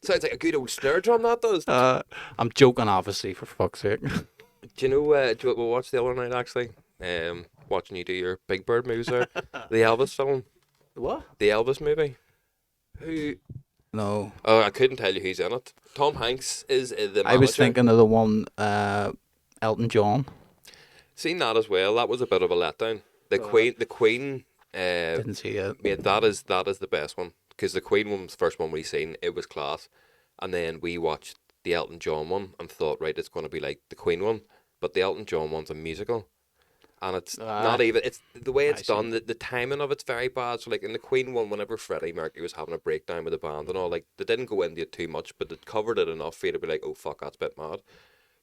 Sounds like a good old snare drum, that does. I'm joking, obviously, for fuck's sake. Do you know what we watched the other night, actually? Watching you do your Big Bird moves there. The Elvis film. What? The Elvis movie. Who? No. Oh, I couldn't tell you who's in it. Tom Hanks is the manager. I was thinking of the one, Elton John. Seen that as well. That was a bit of a letdown. The Queen. Didn't see it. Yeah, that is the best one, because the Queen one was the first one we seen. It was class, and then we watched the Elton John one and thought, right, it's going to be like the Queen one, but the Elton John one's a musical. And it's not even, it's the way it's done, the timing of it's very bad. So like in the Queen one, whenever Freddie Mercury was having a breakdown with the band and all, like they didn't go into it too much, but they covered it enough for you to be like, oh fuck, that's a bit mad.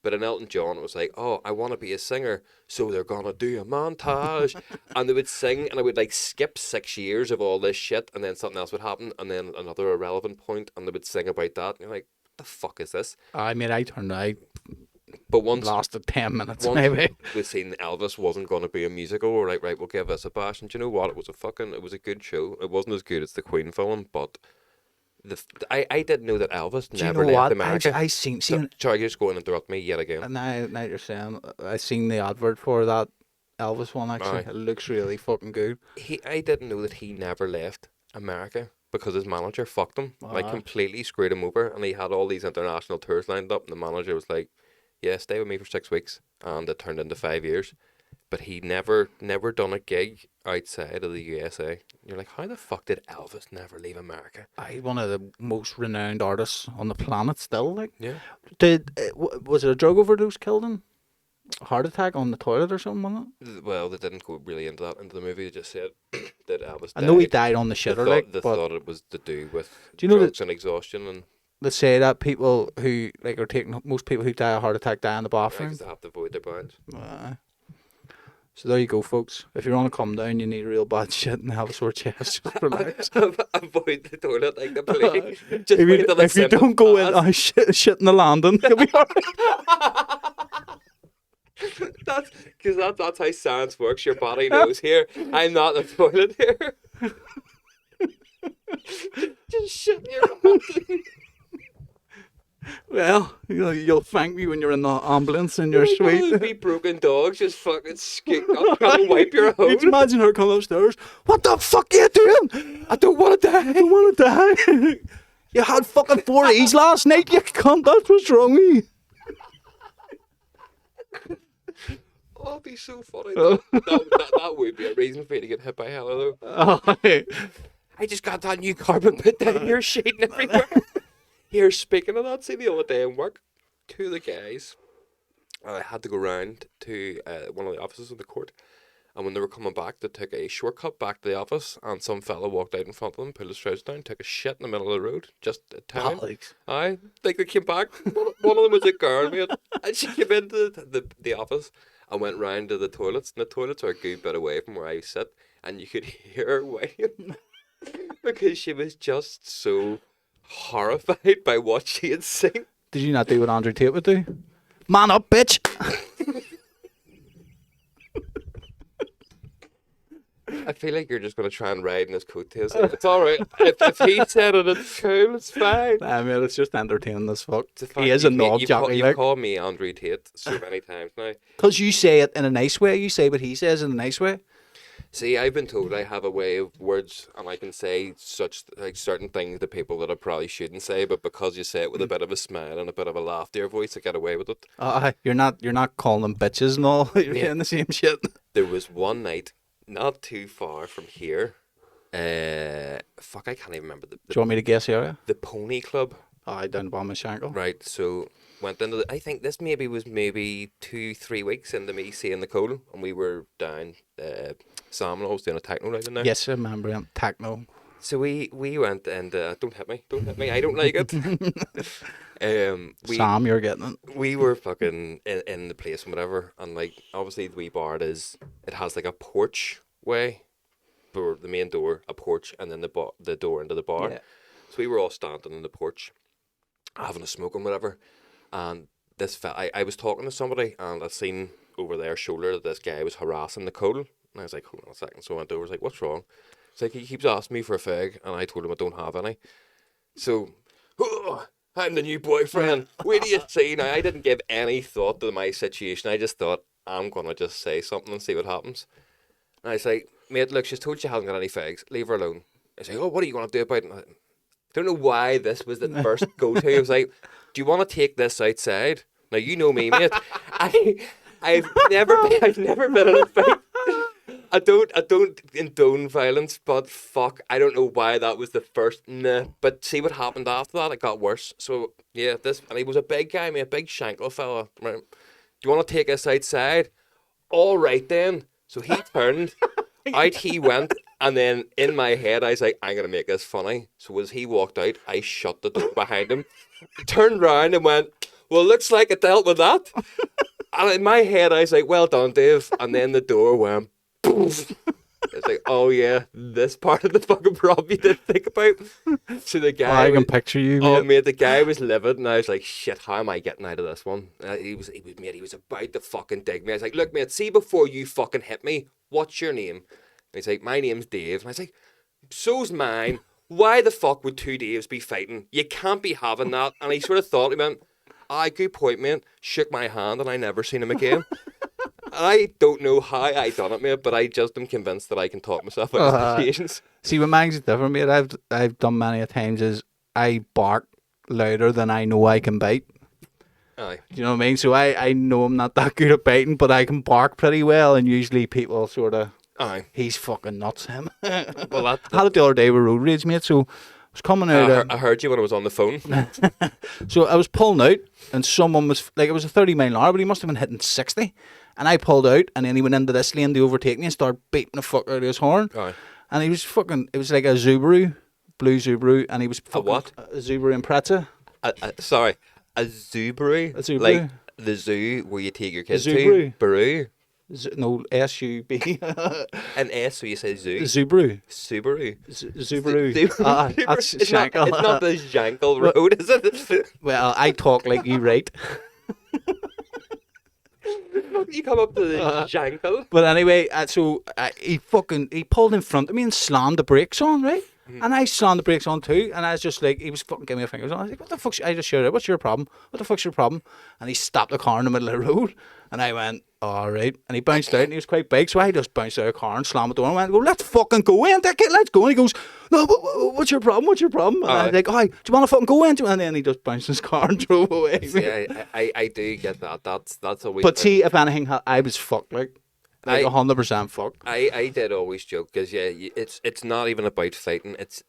But in Elton John, it was like, oh, I want to be a singer, so they're gonna do a montage. And they would sing, and I would like skip 6 years of all this shit, and then something else would happen, and then another irrelevant point, and they would sing about that. And you're like, what the fuck is this? I mean, I But once lasted 10 minutes maybe. we seen Elvis wasn't going to be a musical, we're like, right, we'll give this a bash. And do you know what? It was a good show. It wasn't as good as the Queen film, but I didn't know that Elvis never left America. I seen Sorry, you're just going to interrupt me yet again. now you're saying, I seen the advert for that Elvis one actually. It looks really fucking good. I didn't know that he never left America because his manager fucked him, like completely screwed him over, and he had all these international tours lined up, and the manager was like, yeah, stay with me for 6 weeks, and it turned into 5 years. But he never done a gig outside of the USA. You're like, how the fuck did Elvis never leave America? One of the most renowned artists on the planet still. Like, yeah. Was it a drug overdose killed him? A heart attack on the toilet or something, wasn't it? Well, they didn't go really into the movie. They just said that Elvis died. I know he died on the shitter, They thought it was to do with drugs and exhaustion and... They say that people who are taking, most people who die of a heart attack die in the bathroom. Because they have to avoid their bowels. So there you go, folks. If you're on a come down, you need real bad shit and have a sore chest. Just relax. Avoid the toilet like the plague. If you don't go in, shit in the landing, you'll be alright. That's how science works. Your body knows here. I'm not the toilet here. Just shit in your mouth. Well, you'll thank me when you're in the ambulance and you're sweet. There'll be broken dogs just fucking skating up trying to wipe your hose. You'd imagine her coming upstairs. What the fuck are you doing? I don't want to die. I don't want to die. You had fucking 4 E's last night, you cunt. That's what's wrong with you. Oh, it'd be so funny. That would be a reason for you to get hit by hell, though. Oh, I just got that new carpet put down here, shading everywhere. Here, speaking of that, see the other day in work, 2 of the guys had to go round to one of the offices of the court, and when they were coming back, they took a shortcut back to the office, and some fella walked out in front of them, pulled his trousers down, took a shit in the middle of the road, just at time. I think they came back. One of them was a girl, mate, and she came into the office and went round to the toilets, and the toilets are a good bit away from where I sit, and you could hear her wailing because she was just so horrified by what she had seen. Did you not do what Andrew Tate would do? Man up, bitch! I feel like you're just going to try and ride in his coattails. It's alright. If he said it, it's cool, it's fine. I mean, it's just entertaining as fuck. He is a knob jockey. You've called me Andrew Tate so many times now. Because you say it in a nice way. You say what he says in a nice way. See, I've been told I have a way of words, and I can say certain things to people that I probably shouldn't say, but because you say it with a bit of a smile and a bit of a laugh to your voice, I get away with it. You're not calling them bitches and all. You're saying the same shit. There was one night, not too far from here. Fuck, I can't even remember the. Do you want me to guess the area? The Pony Club. Down Balmashankle. Right, so went into I think this was 2-3 weeks into me seeing the Cole, and we were down Sam and I was doing a techno night in there. Yes, I remember him. Techno. So we went and don't hit me, I don't like it. Sam, you're getting it. We were fucking in the place and whatever, and like obviously the wee bar it has like a porch way, for the main door, a porch, and then the door into the bar. Yeah. So we were all standing in the porch, having a smoke and whatever, and this I was talking to somebody, and I seen over their shoulder that this guy was harassing the Cole, and I was like, hold on a second. So I went over, I was like, what's wrong? It's like, he keeps asking me for a fag, and I told him I don't have any. So, I'm the new boyfriend. Wait do you see? Now, I didn't give any thought to my situation. I just thought, I'm going to just say something and see what happens. And I was like, mate, look, she's told she hasn't got any fags. Leave her alone. I was like, oh, what are you going to do about it? I don't know why this was the first go-to. I was like, do you want to take this outside? Now, you know me, mate. I've never been in a fight. I don't condone violence, but fuck, I don't know why that was the first. Nah. But see what happened after that? It got worse. So yeah, and he was a big guy, mate, a big shankle fella. Right? Do you want to take us outside? all right then. So he turned, out he went, and then in my head I was like, I'm going to make this funny. So as he walked out, I shut the door behind him, turned round and went, well, looks like it dealt with that. And in my head I was like, well done, Dave. And then the door went, poof. It's like, oh yeah, this part of the fucking problem you didn't think about. So the guy, I can picture you. oh Mate. mate, the guy was livid, and I was like, shit, how am I getting out of this one? He was about to fucking dig me. I was like, look, mate, see before you fucking hit me, what's your name? And he's like, my name's Dave. And I was like, so's mine. Why the fuck would two Daves be fighting? You can't be having that. And he sort of thought, he went, aye, good point, mate. Shook my hand, and I never seen him again. I don't know how I done it, mate, but I just am convinced that I can talk myself out of situations. See, when mine's different, mate, I've done many a times is I bark louder than I know I can bite. Aye. Do you know what I mean? So I know I'm not that good at biting, but I can bark pretty well, and usually people sort of, Aye. he's fucking nuts, him. Well, I had it the other day with road rage, mate, so I was coming out. I heard you when I was on the phone. So I was pulling out, and someone was, like, it was a 30-mile-an-hour, but he must have been hitting 60. And I pulled out, and then he went into this lane to overtake me and started beating the fuck out of his horn. Aye. And he was fucking, it was like a Subaru, blue Subaru, and he was fucking... A what? A Subaru Impreza. Sorry, a Subaru? A Subaru. Like the zoo where you take your kids Subaru. to? Baru? No, S-U-B. An S, so you say zoo? Subaru. Subaru. Subaru. Subaru. That's It's not Shankill. the Shankill Road, is it? Well, I talk like you, right? You come up to the Shankill. But anyway, so he pulled in front of me and slammed the brakes on, right? And I slammed the brakes on too, and I was just like, he was fucking giving me a finger. I was like, what the fuck's, I just shouted, what's your problem? What the fuck's your problem? And he stopped the car in the middle of the road, and I went, all right. And he bounced out, and he was quite big, so I just bounced out of the car and slammed the door and went, let's fucking go in, let's go. And he goes, no, what's your problem? What's your problem? And I was like, do you want to fucking go in? And then he just bounced his car and drove away. See, I do get that. That's always. But see, if anything, I was fucked, like 100% fucked. I did always joke, because yeah, it's not even about fighting. It's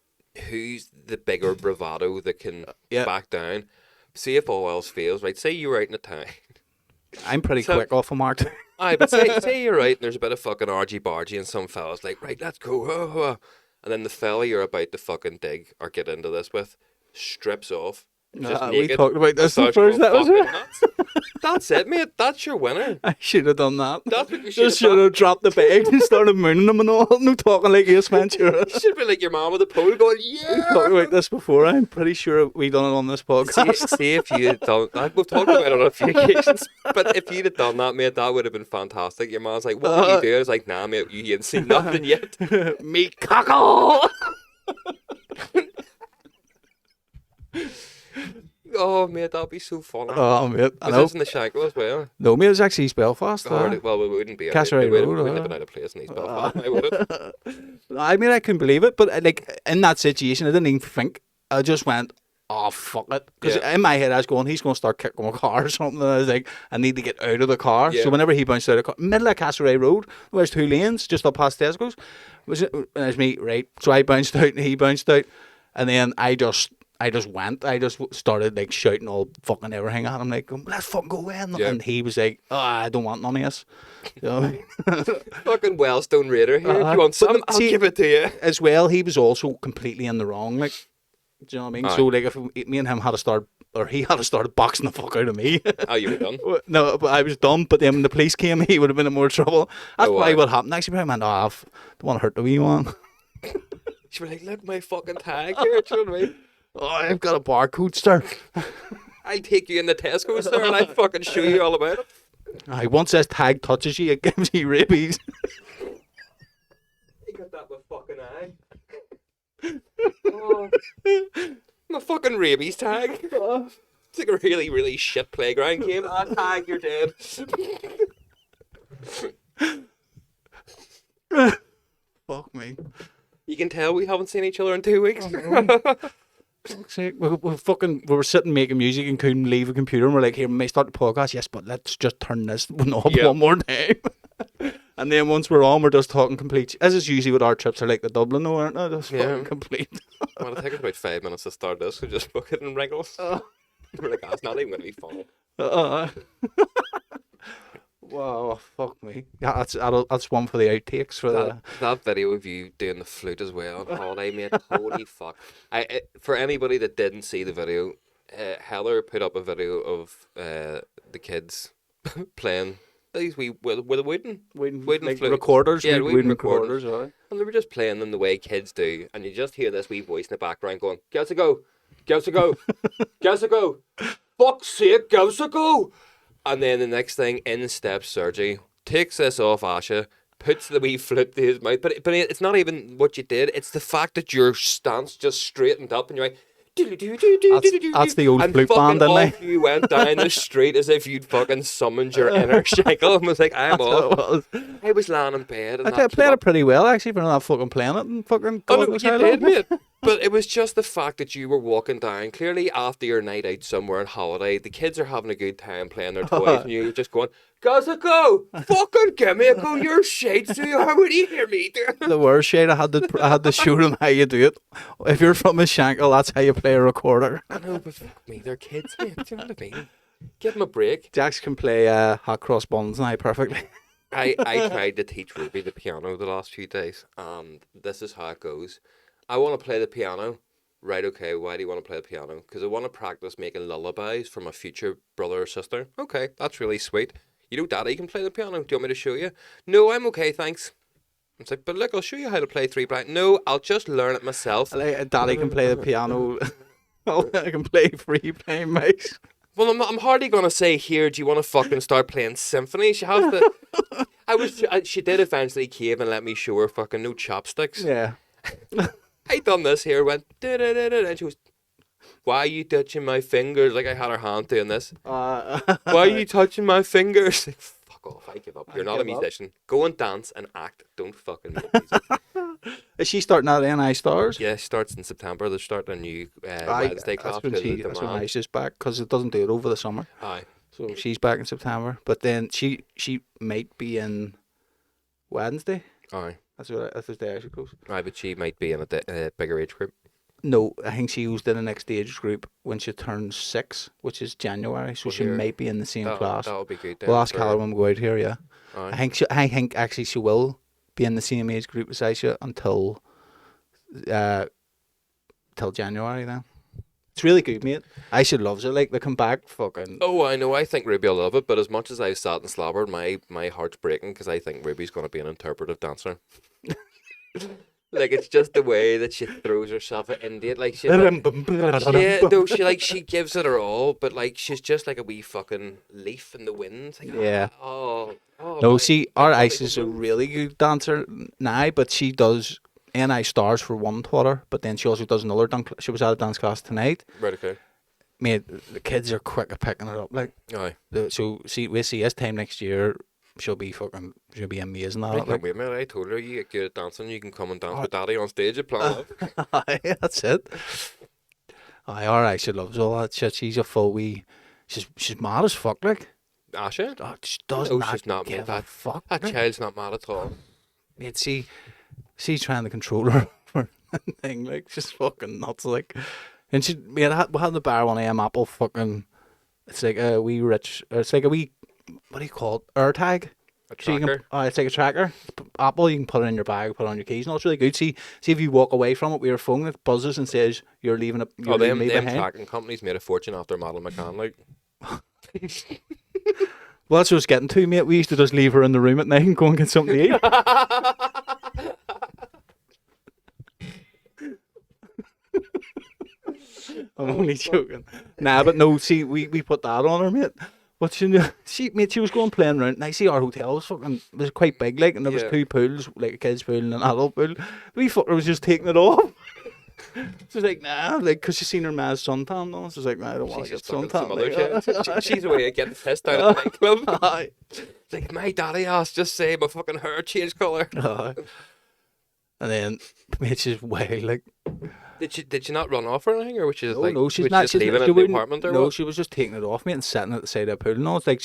who's the bigger bravado that can back down. See if all else fails, right? Say you're out in a town. I'm pretty quick off a mark. Aye, but say you're right and there's a bit of fucking argy-bargy and some fella's like, right, let's go. And then the fella you're about to fucking dig or get into this with strips off. Just naked. We talked about this Starts first going episode. fucking nuts. That's it, mate. That's your winner. I should have done that. That's what you should Just should have dropped the bag and started mooning them and all. No talking like Ace Ventura. You should be like your mom with a pole going, yeah. We talked about this before. I'm pretty sure we done it on this podcast. See if you had done we've talked about it on a few occasions, but if you'd have done that, mate, that would have been fantastic. Your mom's like, what do you do? I was like, nah, mate, you ain't seen nothing yet. Me cockle. Oh, mate, that'd be so funny. Oh, mate. I Was know. this in the Shankill as well? No, mate, it was actually East Belfast. Well, we wouldn't be. Castlereagh We Road, wouldn't have been out of place in East Belfast, would it? I mean, I couldn't believe it, but like in that situation, I didn't even think. I just went, oh, fuck it. Because in my head, I was going, he's going to start kicking my car or something. And I was like, I need to get out of the car. Yeah. So whenever he bounced out of the car, middle of Castlereagh Road, there's two lanes just up past Tesco's. And it's me, right? So I bounced out and he bounced out. And then I just went. I just started like shouting all fucking everything at him, like, let's fucking go in. Yeah. And he was like, oh, I don't want none of this. You know what I mean? Fucking Wellstone Raider here. If you want some, I'll give it to you. As well, he was also completely in the wrong. Like, do you know what I mean? So like, if me and him had to start, or he had to start boxing the fuck out of me. Oh, you were done. No, but I was done. But then when the police came, he would have been in more trouble. That's probably what happened. Actually, I went, I don't want to hurt the wee one. She was like, look, my fucking tag here. Do you know what I mean? Oh, I've got a barcode, sir. I'll take you in the Tesco, sir, and I'll fucking show you all about it. Once this tag touches you, it gives you rabies. You got that with fucking eye. Oh, my fucking rabies tag. It's like a really, really shit playground game. Tag, you're dead. Fuck me. You can tell we haven't seen each other in 2 weeks. Fuck's sake. We were sitting making music and couldn't leave a computer, and we're like, here, we may start the podcast, yes, but let's just turn this one off one more time. And then once we're on, we're just talking complete. As is usually what our trips are like to Dublin, though, aren't they? Just fucking complete. Well, it'll take us about 5 minutes to start this, so just book it in wrinkles. We're like, it's not even going to be funny. Wow, fuck me. Yeah, that's one for the outtakes for that video of you doing the flute as well on holiday, mate. Holy fuck! For anybody that didn't see the video, Heather put up a video of the kids playing these with a wooden like flute. recorders, yeah, wooden recorders. recorders, And they were just playing them the way kids do, and you just hear this wee voice in the background going, "Give us a go, give us a go, give us a go, fuck's sake, give us a go." And then the next thing, in steps Sergi, takes this off Asha, puts the wee flute to his mouth. But it's not even what you did, it's the fact that your stance just straightened up and you're like, that's the old flute band, fucking isn't off you went down the street as if you'd fucking summoned your inner Shackle and was like, I'm off. I was lying in bed. And I played it pretty well, actually, for not fucking playing it and fucking... Oh, no, you did, mate. But it was just the fact that you were walking down, clearly after your night out somewhere on holiday, the kids are having a good time playing their toys, and you're just going, "Guys, a go! Fucking give me a go! You're shite, so how would you hear me?" The worst shade, I had to show them how you do it. If you're from a Shankle, that's how you play a recorder. I know, but fuck me, they're kids, mate. Do you know what I mean? Give them a break. Jax can play hot cross buns now perfectly. I tried to teach Ruby the piano the last few days, and this is how it goes. I want to play the piano. Right, okay, why do you want to play the piano? Because I want to practice making lullabies for my future brother or sister. Okay, that's really sweet. You know, Daddy can play the piano. Do you want me to show you? No, I'm okay, thanks. It's like, but look, I'll show you how to play 3 blind. No, I'll just learn it myself. Daddy can play the piano. I can play free playing mics. Well, I'm hardly going to say, here, do you want to fucking start playing symphony? She has to... She did eventually cave and let me show her fucking no chopsticks. Yeah. I done this here, went da-da-da-da, and she was, "Why are you touching my fingers?" Like I had her hand doing this. Why are you touching my fingers? Like, fuck off, I give up. You're not a musician. Go and dance and act. Don't fucking make music. Is she starting at NI Stars? Yeah, she starts in September. They're starting a new Wednesday class. That's when I's just back, because it doesn't do it over the summer. Aye. So she's back in September. But then she might be in Wednesday. Aye. That's the day she goes. Aye, but she might be in a bigger age group. No, I think she was in the next age group when she turns 6, which is January. So she might be in the same class. That'll be good. We'll ask Callum when we go out here, yeah. Aye. I think actually she will be in the same age group as Aisha until January then. It's really good, mate. Aisha loves it. Like, they come back fucking... Oh, I know. I think Ruby will love it, but as much as I've sat and slobbered, my heart's breaking because I think Ruby's going to be an interpretive dancer. Like, it's just the way that she throws herself into it. Like, she gives it her all, but like she's just like a wee fucking leaf in the wind. Like, yeah. No, see, our Ice is a really good dancer now, but she does NI Stars for one quarter, but then she also does another dance. She was at a dance class tonight. Right, okay. Mate, the kids are quick at picking it up. Like, aye. So see, we see this time next year, she'll be amazing at it. Like, wait a minute, I told her you get good at dancing, you can come and dance with Daddy on stage at Plan Aye, that's it. Aye, alright, she loves all that shit. She's a full wee... She's mad as fuck, like. Asha? Oh, she does she's not give mad. a fuck. That child's not mad at all. Mate, she's trying to control her for thing, like, she's fucking nuts, like. And we had the bar one AM Apple fucking... It's like a wee it's like a wee... What do you call it? AirTag? A tracker? It's like a tracker. Apple, you can put it in your bag, put it on your keys, and all. It's really good. See if you walk away from it with your phone, it buzzes and says you're leaving it. Them tracking companies made a fortune after Madeleine McCann, like. Well, that's what I was getting to, mate. We used to just leave her in the room at night and go and get something to eat. I'm only joking. Nah, but no, see, we put that on her, mate. But she was going playing around. And I see our hotel was quite big, like, and there was 2 pools, like a kids' pool and an adult pool. We fucker was just taking it off. She's like, nah, like, because she's seen her man's suntan, though. She's like, nah, I don't want to get suntan. Like, she's away at getting pissed out of the nightclub. Like, my daddy asked, just say my fucking hair changed colour. And then, mate, she's wild, like. Did she not run off or anything, or was she just she's not leaving it in the apartment or no, what? she was just taking it off me and sitting at the side of the pool. No, it's like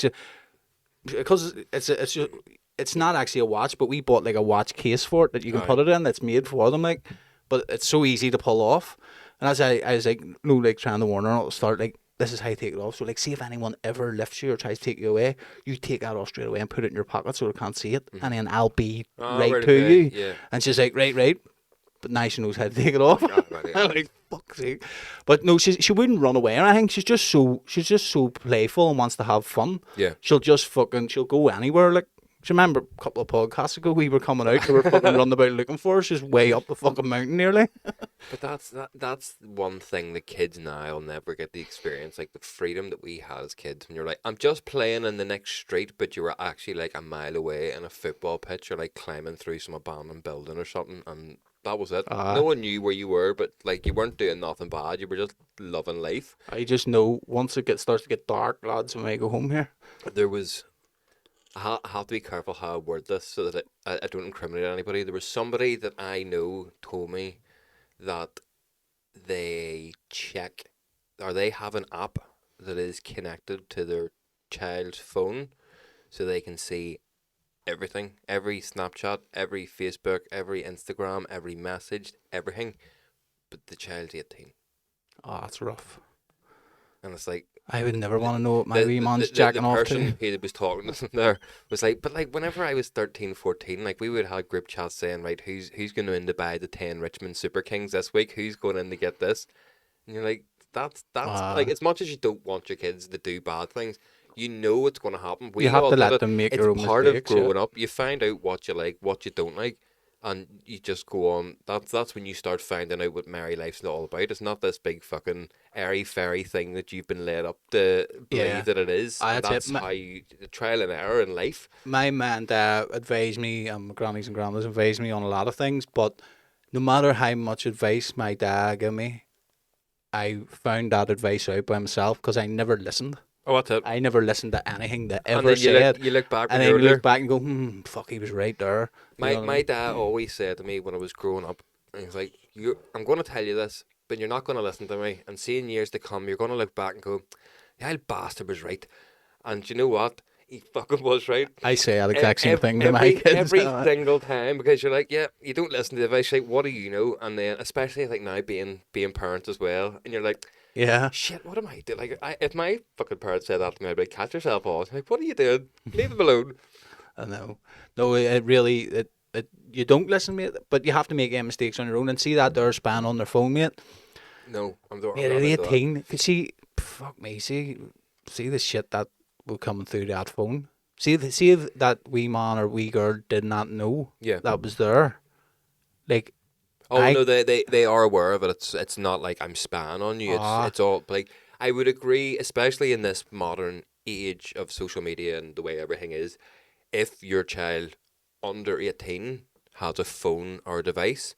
because it's not actually a watch, but we bought like a watch case for it that you can put it in. That's made for them, like. But it's so easy to pull off. And as I was like, no, like trying to warn her not to start like this is how you take it off. So, like, see if anyone ever lifts you or tries to take you away, you take that off straight away and put it in your pocket so they can't see it. And then I'll be right to you. Yeah. And she's like, right. But now she knows how to take it off. I'm like, fuck's sake. But no, she wouldn't run away or anything. She's just so playful and wants to have fun. Yeah. She'll go anywhere. Like, do you remember a couple of podcasts ago we were coming out, we were fucking running about looking for her. She's way up the fucking mountain nearly. But that's one thing the kids now will never get the experience, like the freedom that we had as kids when you're like, I'm just playing in the next street, but you were actually like a mile away in a football pitch or like climbing through some abandoned building or something, and that was it. No one knew where you were, but like you weren't doing nothing bad, you were just loving life. I just know once it starts to get dark, lads, when I go home here. There was, I have to be careful how I word this so that I don't incriminate anybody. There was somebody that I know told me that they check, or they have an app that is connected to their child's phone so they can see everything, every Snapchat, every Facebook, every Instagram, every message, everything, but the child's 18. Oh, that's rough. And it's like, I would never want to know what my wee man's jacking off to. The person who was talking to them there was like, but like whenever I was 13, 14, like we would have group chats saying, right, who's going in to buy the 10 Richmond Super Kings this week? Who's going in to get this? And you're like, that's like, as much as you don't want your kids to do bad things, you know it's going to happen. You have to let them make their own mistakes. It's part of growing up. You find out what you like, what you don't like, and you just go on. That's when you start finding out what married life's all about. It's not this big fucking airy-fairy thing that you've been led up to believe that it is. That's how you, trial and error in life. My man advised me, my grannies and grandmas advised me on a lot of things, but no matter how much advice my dad gave me, I found that advice out by myself because I never listened. Oh, what's it? I never listened to anything that ever said. You look back, and then you look back and go, fuck, he was right there. My dad always said to me when I was growing up, and he was like, I'm going to tell you this, but you're not going to listen to me. And see, in years to come, you're going to look back and go, the old bastard was right. And you know what? He fucking was right. I say that exact same thing to my kids. Every single time, because you're like, yeah, you don't listen to the advice. Like, what do you know? And then, especially like now being parents as well, and you're like, yeah, shit, what am I doing? Like, if my fucking parents said that to me, I'd be like, catch yourself on. Like, what are you doing? Leave them alone. I know. No, it really, you don't listen, mate, but you have to make mistakes on your own. And see that they're spam on their phone, mate. No, I'm doing. Yeah, they're 18. See, fuck me. See the shit that will come through that phone. See if that wee man or wee girl did not know that was there. Like, no, they are aware of it. It's not like I'm spying on you. It's all like, I would agree, especially in this modern age of social media and the way everything is. If your child under 18 has a phone or a device,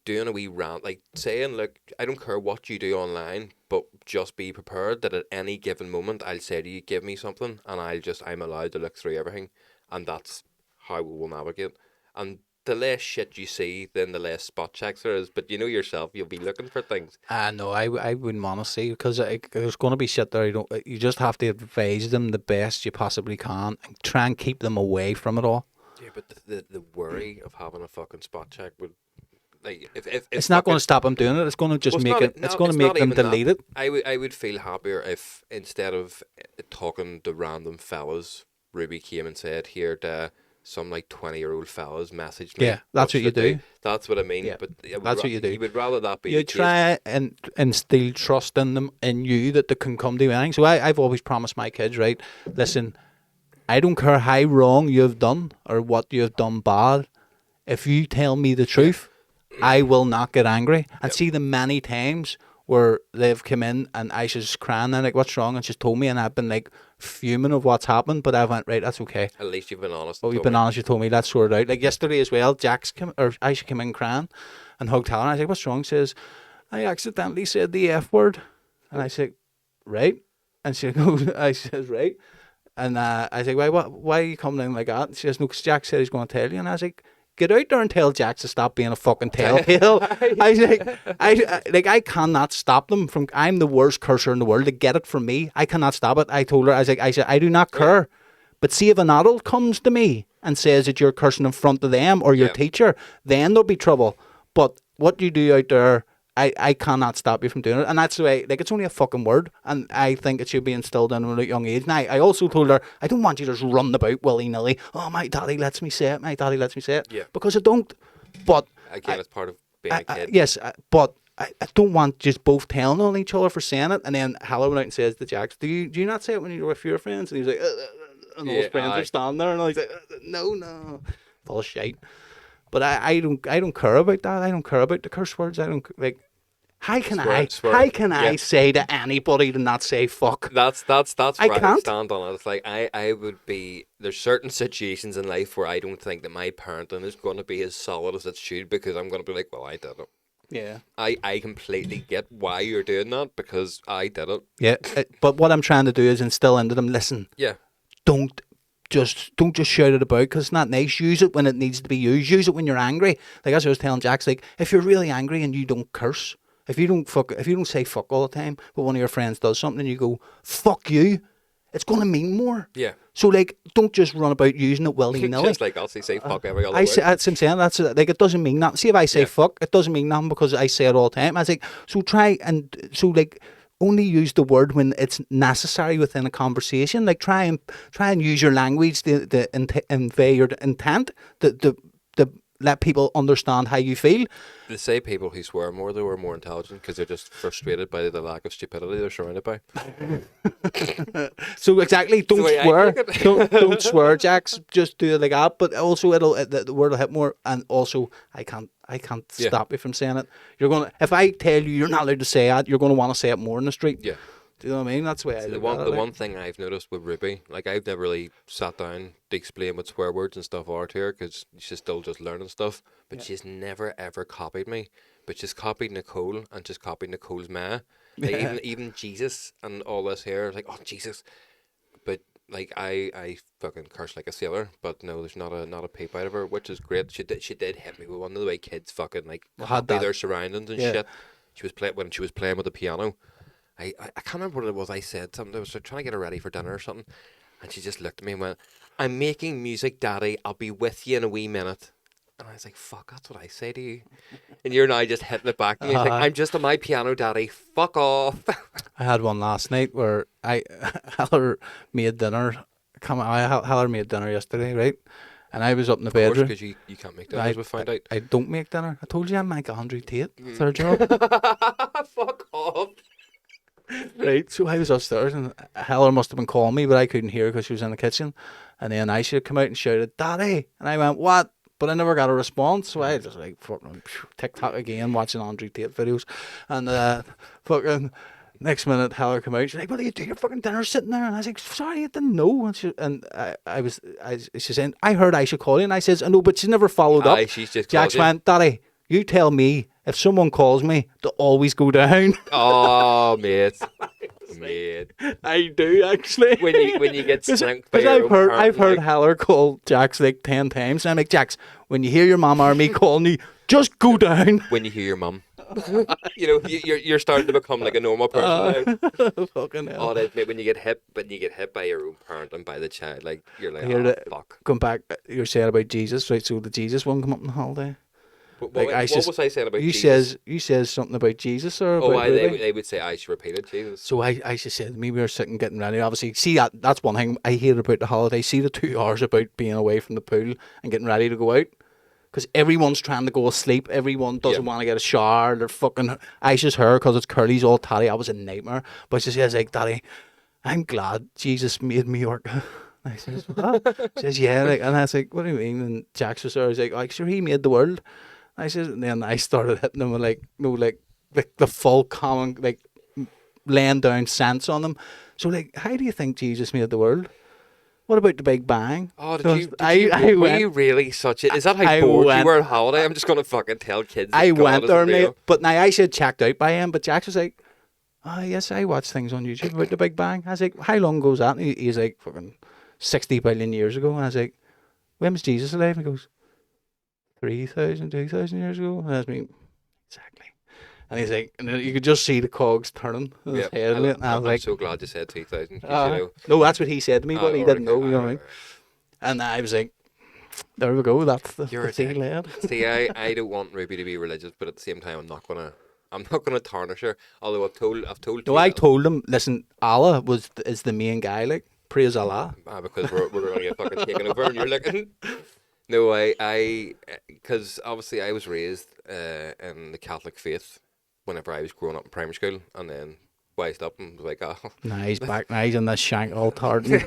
doing a wee rant, like saying, look, I don't care what you do online, but just be prepared that at any given moment I'll say to you, give me something, and I'm allowed to look through everything, and that's how we will navigate. And the less shit you see, then the less spot checks there is. But you know yourself, you'll be looking for things. No, I wouldn't want to see, because there's going to be shit there. You just have to advise them the best you possibly can and try and keep them away from it all. Yeah, but the worry of having a fucking spot check would, like, if it's not going to stop them doing it. It's going to just make it. It's going to make them delete it. I would feel happier if, instead of talking to random fellas, Ruby came and said, here, some like 20-year-old fellas messaged me. Yeah, that's what you do. That's what I mean. Yeah, but that's what you do. You would rather that be. You try and instill trust in them, in you, that they can come to anything. So I've always promised my kids, right? Listen, I don't care how wrong you've done or what you've done bad. If you tell me the truth, I will not get angry. And see the many times where they've come in and Aisha's crying and like, what's wrong? And she's told me, and I've been like fuming of what's happened, but I went, right, that's okay. At least you've been honest. Well, you've been honest, you told me, let's sort it out. Like yesterday as well, Aisha came in crying and hugged Helen. I was like, what's wrong? She says, I accidentally said the F word. And I said, right. And she goes, I says, right. And I was like, why are you coming in like that? And she says, no, because Jack said he's going to tell you. And I was like, get out there and tell Jack to stop being a fucking telltale. I was like, I cannot stop them from. I'm the worst cursor in the world. They get it from me. I cannot stop it. I told her, I said, I do not care. But see, if an adult comes to me and says that you're cursing in front of them or your teacher, then there'll be trouble. But what you do out there I cannot stop you from doing it. And that's the way, like, it's only a fucking word. And I think it should be instilled in at a young age. Now, I also told her, I don't want you to just run about willy-nilly. Oh, my daddy lets me say it. My daddy lets me say it. Yeah. Because I don't. But. Again, it's part of being a kid. Yes, but I don't want just both telling on each other for saying it. And then Halla went out and says to Jax, do you not say it when you're with your friends? And he was like, and all his friends are standing there. And he's like, no. Full of shite. But I don't care about that. I don't care about the curse words. I don't, like, how can I say to anybody to not say fuck? That's where I can't. stand on it. It's like I would be, there's certain situations in life where I don't think that my parenting is going to be as solid as it should, because I'm going to be like, well, I did it. Yeah. I completely get why you're doing that, because I did it. Yeah. But what I'm trying to do is instill into them, listen. Yeah. Don't just shout it about, because it's not nice. Use it when it needs to be used. Use it when you're angry. Like, as I was telling Jax, like, if you're really angry and you don't curse, if you don't say fuck all the time, but one of your friends does something and you go, fuck you, it's going to mean more. Yeah. So, like, don't just run about using it willy-nilly. Just like I'll say fuck every other word. That's what I'm saying. That's like, it doesn't mean nothing. See, if I say fuck, it doesn't mean nothing because I say it all the time. I was like, like, only use the word when it's necessary within a conversation. Like, try and use your language to convey your intent, to let people understand how you feel. They say people who swear more, though, are more intelligent because they're just frustrated by the lack of stupidity they're surrounded by. So exactly, don't swear. Don't swear, Jax. Just do it like that. But also, the word will hit more. And also, I can't stop you from saying it. If I tell you you're not allowed to say it, you're gonna want to say it more in the street. Yeah. Do you know what I mean? That's the way I look at it. The one thing I've noticed with Ruby, like, I've never really sat down to explain what swear words and stuff are to her, because she's still just learning stuff. But she's never ever copied me. But she's copied Nicole, and she's copied Nicole's ma. Like, even Jesus and all this here, like, oh Jesus. But like, I fucking curse like a sailor. But no, there's not a peep out of her, which is great. She did hit me with one of the way kids fucking like copy their surroundings and shit. She was playing with the piano. I can't remember what it was I said. Something. I was trying to get her ready for dinner or something. And she just looked at me and went, I'm making music, Daddy. I'll be with you in a wee minute. And I was like, fuck, that's what I say to you. And you're now just hitting it back. And you're like, I'm just on my piano, Daddy. Fuck off. I had one last night where Heller made dinner. Heller made dinner yesterday, right? And I was up in the bedroom. Because you can't make dinner, as we found out. I don't make dinner. I told you I'm like 100 Tate. That's our job. Fuck off. Right, so I was upstairs and Heller must have been calling me, but I couldn't hear because she was in the kitchen. And then I should have come out and shouted, Daddy! And I went, what? But I never got a response, so I just like fucking TikTok again, watching Andrew Tate videos. And fucking next minute Heller came out, she's like, what are you doing? Your fucking dinner sitting there? And I was like, sorry, I didn't know. And she said, I heard I should call you. And I says, I know, but she never followed up. She's just Jax went, Daddy, you tell me if someone calls me to always go down. Oh, mate. Mate. I do, actually. When you get snanked by Because I've heard Heller call Jax like 10 times. And I'm like, Jax, when you hear your mum or me calling you, just go down. When you hear your mum. You know, you're starting to become like a normal person. Fucking hell. Oh, mate, when you get hit by your own parent and by the child, like, you're like, fuck. Come back, you're saying about Jesus, right? So the Jesus one come up on the holiday. What was I saying about Jesus? You says something about Jesus or they would say I should repeat it, Jesus. So I just said to me, we were sitting getting ready. Obviously, see that's one thing I hate about the holiday. See the 2 hours about being away from the pool and getting ready to go out. Because everyone's trying to go asleep. Everyone doesn't want to get a shower. They're fucking Aisha's hair because it's curly's all tatty. I was a nightmare. But she says, like, Daddy, I'm glad Jesus made me work. I says, what? She says, yeah. Like, and I was like, what do you mean? And Jax was there. I was like, sure, he made the world. I said, and then I started hitting them with like the full common, like, laying down sense on them. So, like, how do you think Jesus made the world? What about the Big Bang? Oh, were you really such a... Is that how bored you were on holiday? I'm just going to fucking tell kids. I went there, mate. But now I said checked out by him. But Jax was like, oh, yes, I watch things on YouTube about the Big Bang. I was like, how long goes that? And he's like, fucking 60 billion years ago. And I was like, when was Jesus alive? And he goes, 3,000, 2,000 years ago. And I was like, exactly. And he's like, and you could just see the cogs turning in his head. And I was like, so glad you said 2,000. No, that's what he said to me, but he didn't know. You know what I mean? And I was like, there we go. That's the thing, lad. See, I don't want Ruby to be religious, but at the same time, I'm not gonna I'm not going to tarnish her. Although I've told. No, I told him, listen, Allah is the main guy, like, praise Allah. Because we're going to get fucking taken over, and you're looking. No, because obviously I was raised in the Catholic faith whenever I was growing up in primary school, and then wised up and was like, oh. Nah, he's back now, he's in the shank all tartan.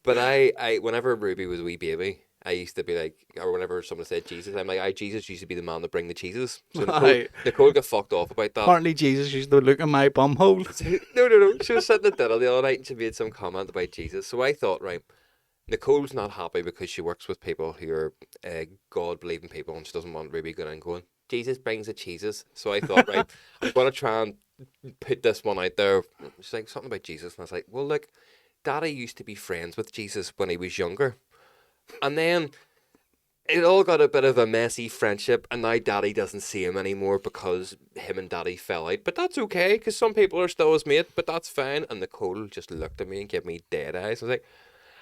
But I whenever Ruby was a wee baby, I used to be like, or whenever someone said Jesus, I'm like, Jesus used to be the man that bring the cheeses. So Nicole got fucked off about that. Apparently Jesus used to look at my bum hole. No. She was sitting at dinner the other night and she made some comment about Jesus. So I thought, right, Nicole's not happy because she works with people who are God-believing people, and she doesn't want Ruby going and going, Jesus brings the cheeses. So I thought, right, I'm going to try and put this one out there. She's like, something about Jesus. And I was like, well, look, Daddy used to be friends with Jesus when he was younger. And then it all got a bit of a messy friendship, and now Daddy doesn't see him anymore because him and Daddy fell out. But that's okay, because some people are still his mate, but that's fine. And Nicole just looked at me and gave me dead eyes. I was like,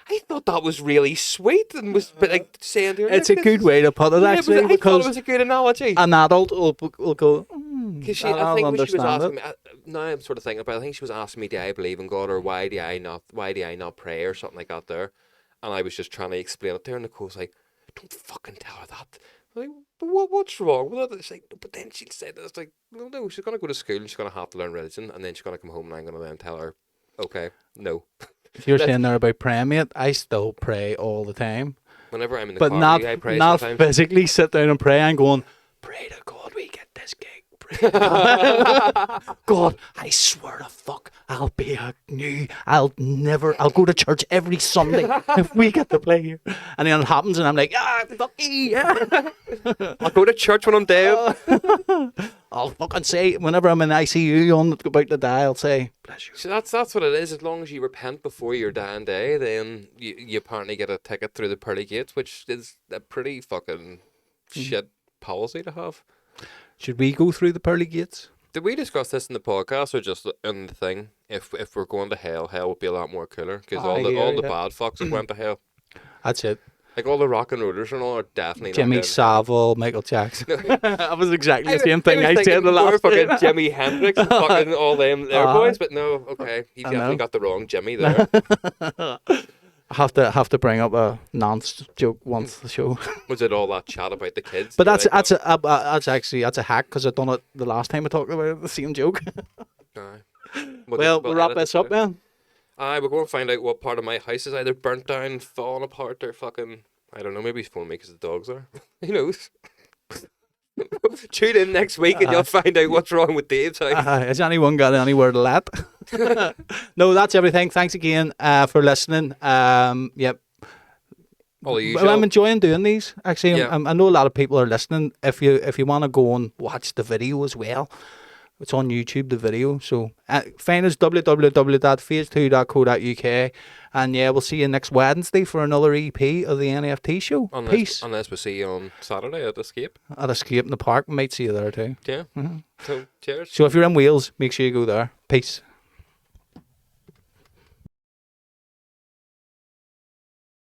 I thought that was really sweet, and was like saying to her, it's a good way to put it, actually, because I thought it was a good analogy. An adult will go, because I think when she was asking it. me, now I'm sort of thinking about it, I think she was asking me, do I believe in God, or why do I not pray, or something like that there. And I was just trying to explain it to her, and Nicole's like, don't fucking tell her that. I'm like, but what's wrong with it? It's like, but then she said, it's like, no, she's going to go to school, and she's going to have to learn religion, and then she's going to come home, and I'm going to then tell her, okay, no. If you're saying there about praying, mate, I still pray all the time. Whenever I'm in the but car, I pray not sometimes. Physically sit down and pray. I'm going, pray to God we get this gig. Pray to God. God, I swear to fuck, I'll go to church every Sunday if we get to play here. And then it happens, and I'm like, fuck yeah. I'll go to church when I'm dead. I'll fucking say, whenever I'm in ICU on about to die, I'll say, bless you. So that's what it is. As long as you repent before your dying day, then you apparently get a ticket through the pearly gates, which is a pretty fucking shit policy to have. Should we go through the pearly gates? Did we discuss this in the podcast or just in the thing? If we're going to hell would be a lot more cooler, because all the bad fucks have went to hell. That's it. Like all the rock and rollers and all are definitely Jimmy not Savile, Michael Jackson. That was exactly the same thing I said the last fucking Jimi Hendrix and fucking all them their boys, but no, okay, he definitely got the wrong Jimmy there. I have to bring up a nonce joke once the show. Was it all that chat about the kids? But that's a hack, because I done it the last time I talked about it, the same joke. We'll wrap this up, man. We're going to find out what part of my house is either burnt down, falling apart, or fucking, I don't know, maybe he's phoning me because the dogs are. Who knows? Tune in next week and you'll find out what's wrong with Dave's house. Has anyone got anywhere to let? No, that's everything. Thanks again for listening. Yep. Well, I'm enjoying doing these. Actually, yeah. I know a lot of people are listening. If you want to go and watch the video as well, it's on YouTube, the video. So find us www.phase2.co.uk. And yeah, we'll see you next Wednesday for another EP of the NFT Show. Peace. Unless we see you on Saturday at Escape. At Escape in the park. We might see you there too. Yeah. Mm-hmm. So, cheers. So if you're in Wales, make sure you go there. Peace.